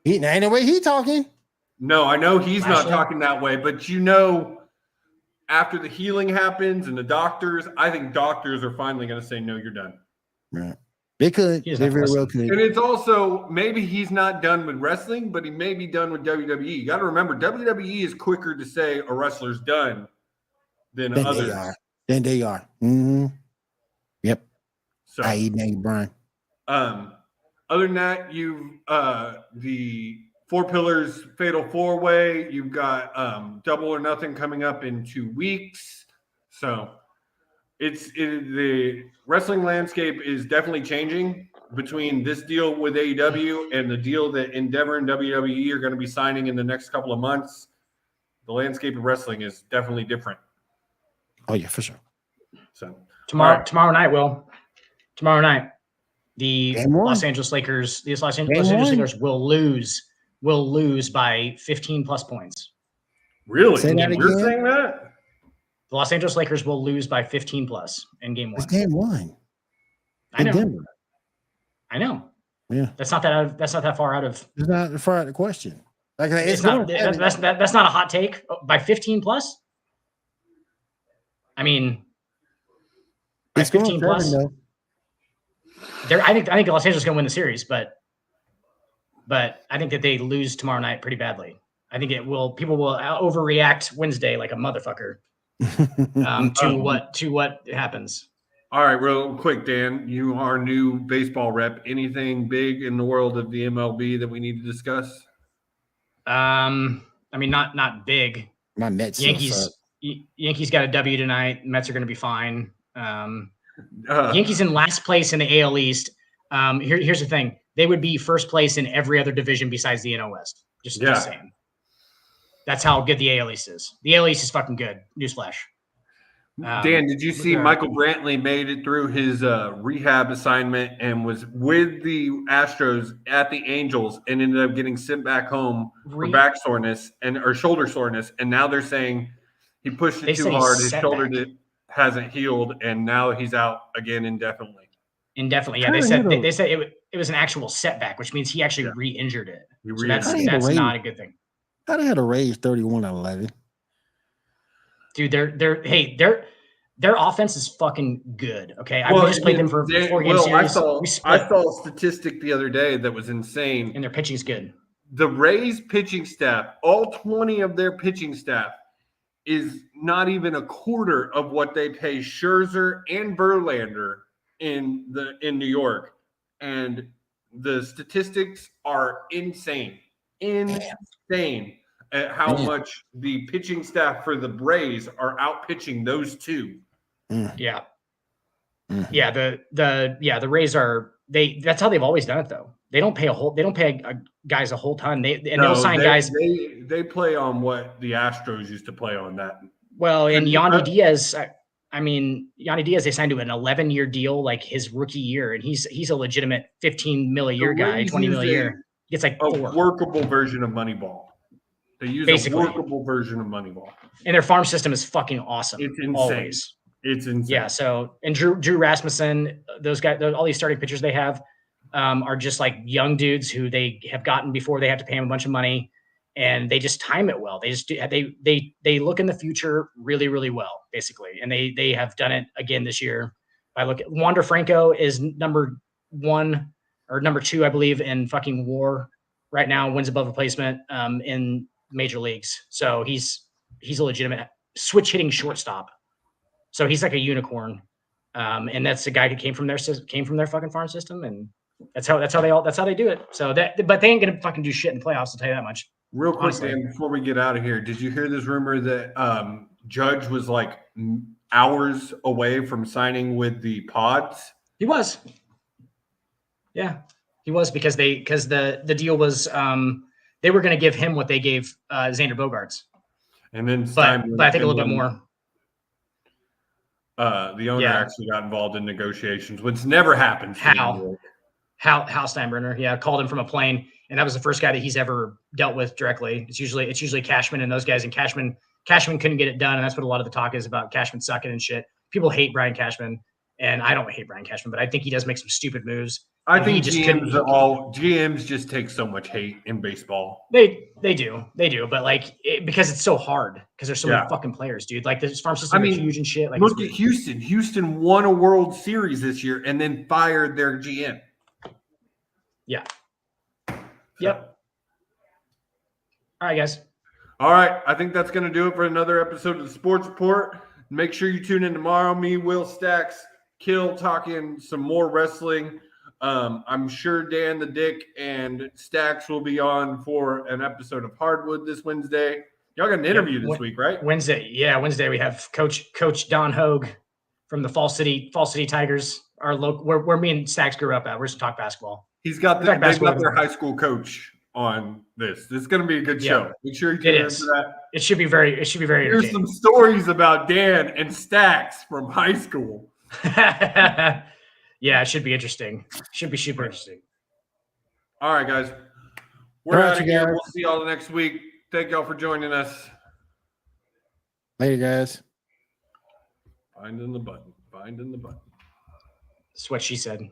Ain't the way he talking. No, I know he's not talking that way, but after the healing happens and the doctors, I think doctors are finally going to say, no, you're done. Right. They could. They very well could. And it's also, maybe he's not done with wrestling, but he may be done with WWE. You got to remember, WWE is quicker to say a wrestler's done than others. They are. Mm-hmm. Yep. So, i.e. Daniel Bryan. Other than that, the Four Pillars Fatal 4-Way. You've got Double or Nothing coming up in 2 weeks. So the wrestling landscape is definitely changing between this deal with AEW and the deal that Endeavor and WWE are going to be signing in the next couple of months. The landscape of wrestling is definitely different. Oh yeah, for sure. So tomorrow night, tomorrow night, the Game one. Los Angeles Lakers will lose by 15 plus points. Really? Say that We're again? saying that? The Los Angeles Lakers will lose by 15 plus in game one. It's game one. I know. Denver. I know. Yeah. That's not that far out of. It's not far out of the question. Like It's not. That's not a hot take. By 15 plus. I mean, by it's 15 going plus. though. I think Los Angeles is going to win the series, but I think that they lose tomorrow night pretty badly. I think people will overreact Wednesday like a motherfucker to what happens. All right, real quick, Dan, you are new baseball rep. Anything big in the world of the MLB that we need to discuss? I mean, not big. My Mets. Yankees got a W tonight. Mets are going to be fine. Yankees in last place in the AL East. Here's the thing: they would be first place in every other division besides the NL West. Just saying. That's how good the AL East is. The AL East is fucking good. Newsflash. Dan, did you see Michael Brantley made it through his rehab assignment and was with the Astros at the Angels and ended up getting sent back home for back soreness or shoulder soreness, and now they're saying he pushed it too hard. His shoulder hasn't healed, and now he's out again indefinitely. Indefinitely, yeah. They said it was an actual setback, which means he actually re-injured it. So that's not a good thing. How they had a raise 31-11. Dude, their offense is fucking good. Okay, I just played them for 4-game series. I saw a statistic the other day that was insane, and their pitching's good. The Rays pitching staff, all 20 of their pitching staff, is not even a quarter of what they pay Scherzer and Verlander in New York, and the statistics are insane at how much the pitching staff for the Braves are out pitching those two. Yeah. The Rays are that's how they've always done it though. They don't pay guys a whole ton. They'll sign guys. They play on what the Astros used to play on that. Well, and Yandy Diaz, they signed to an 11-year deal, like his rookie year, and he's a legitimate $15 million a year guy, $20 million a year. It's like a workable version of Moneyball. They use a workable version of Moneyball, and their farm system is fucking awesome. It's insane. Always. It's insane. Yeah. So, and Drew Rasmussen, those guys, all these starting pitchers they have are just like young dudes who they have gotten before they have to pay them a bunch of money, and they just time it well. They just they look in the future really, really well, basically, and they have done it again this year. I look at Wander Franco is number 1 or number 2, I believe, in fucking WAR right now, wins above replacement in major leagues. So he's a legitimate switch hitting shortstop. So he's like a unicorn, and that's the guy who came from their fucking farm system, and that's how they do it. So but they ain't gonna fucking do shit in the playoffs. I'll tell you that much. Real quick, honestly. Dan, before we get out of here, did you hear this rumor that Judge was like hours away from signing with the Pods? He was. Yeah, he was because the deal was they were going to give him what they gave Xander Bogaerts, and then but I think a little bit more. The owner actually got involved in negotiations, which never happens. Hal Steinbrenner, called him from a plane, and that was the first guy that he's ever dealt with directly. It's usually Cashman and those guys, and Cashman couldn't get it done, and that's what a lot of the talk is about. Cashman sucking and shit. People hate Brian Cashman, and I don't hate Brian Cashman, but I think he does make some stupid moves. I think GMs just take so much hate in baseball. They do, but because it's so hard because there's so many fucking players, dude. Like this farm system is huge and shit. Like look at Houston. Houston won a World Series this year and then fired their GM. Yeah. Yep. All right, guys. All right, I think that's going to do it for another episode of the Sports Report. Make sure you tune in tomorrow. Me, Will Stacks, Kill talking some more wrestling. I'm sure Dan the Dick and Stacks will be on for an episode of Hardwood this Wednesday. Y'all got an interview this week, right? Wednesday. Yeah, Wednesday we have Coach Don Hogue from the Fall City Tigers. Our local, where me and Stacks grew up at. We're just talk basketball. They've got their high school coach on this. This is going to be a good show. Make sure you tune in for that. It should be very Here's entertaining. some stories about Dan and Stacks from high school. Yeah, it should be interesting. Should be super interesting. All right, guys. We're out of here. We'll see y'all next week. Thank y'all for joining us. Later, guys. Finding the button. That's what she said.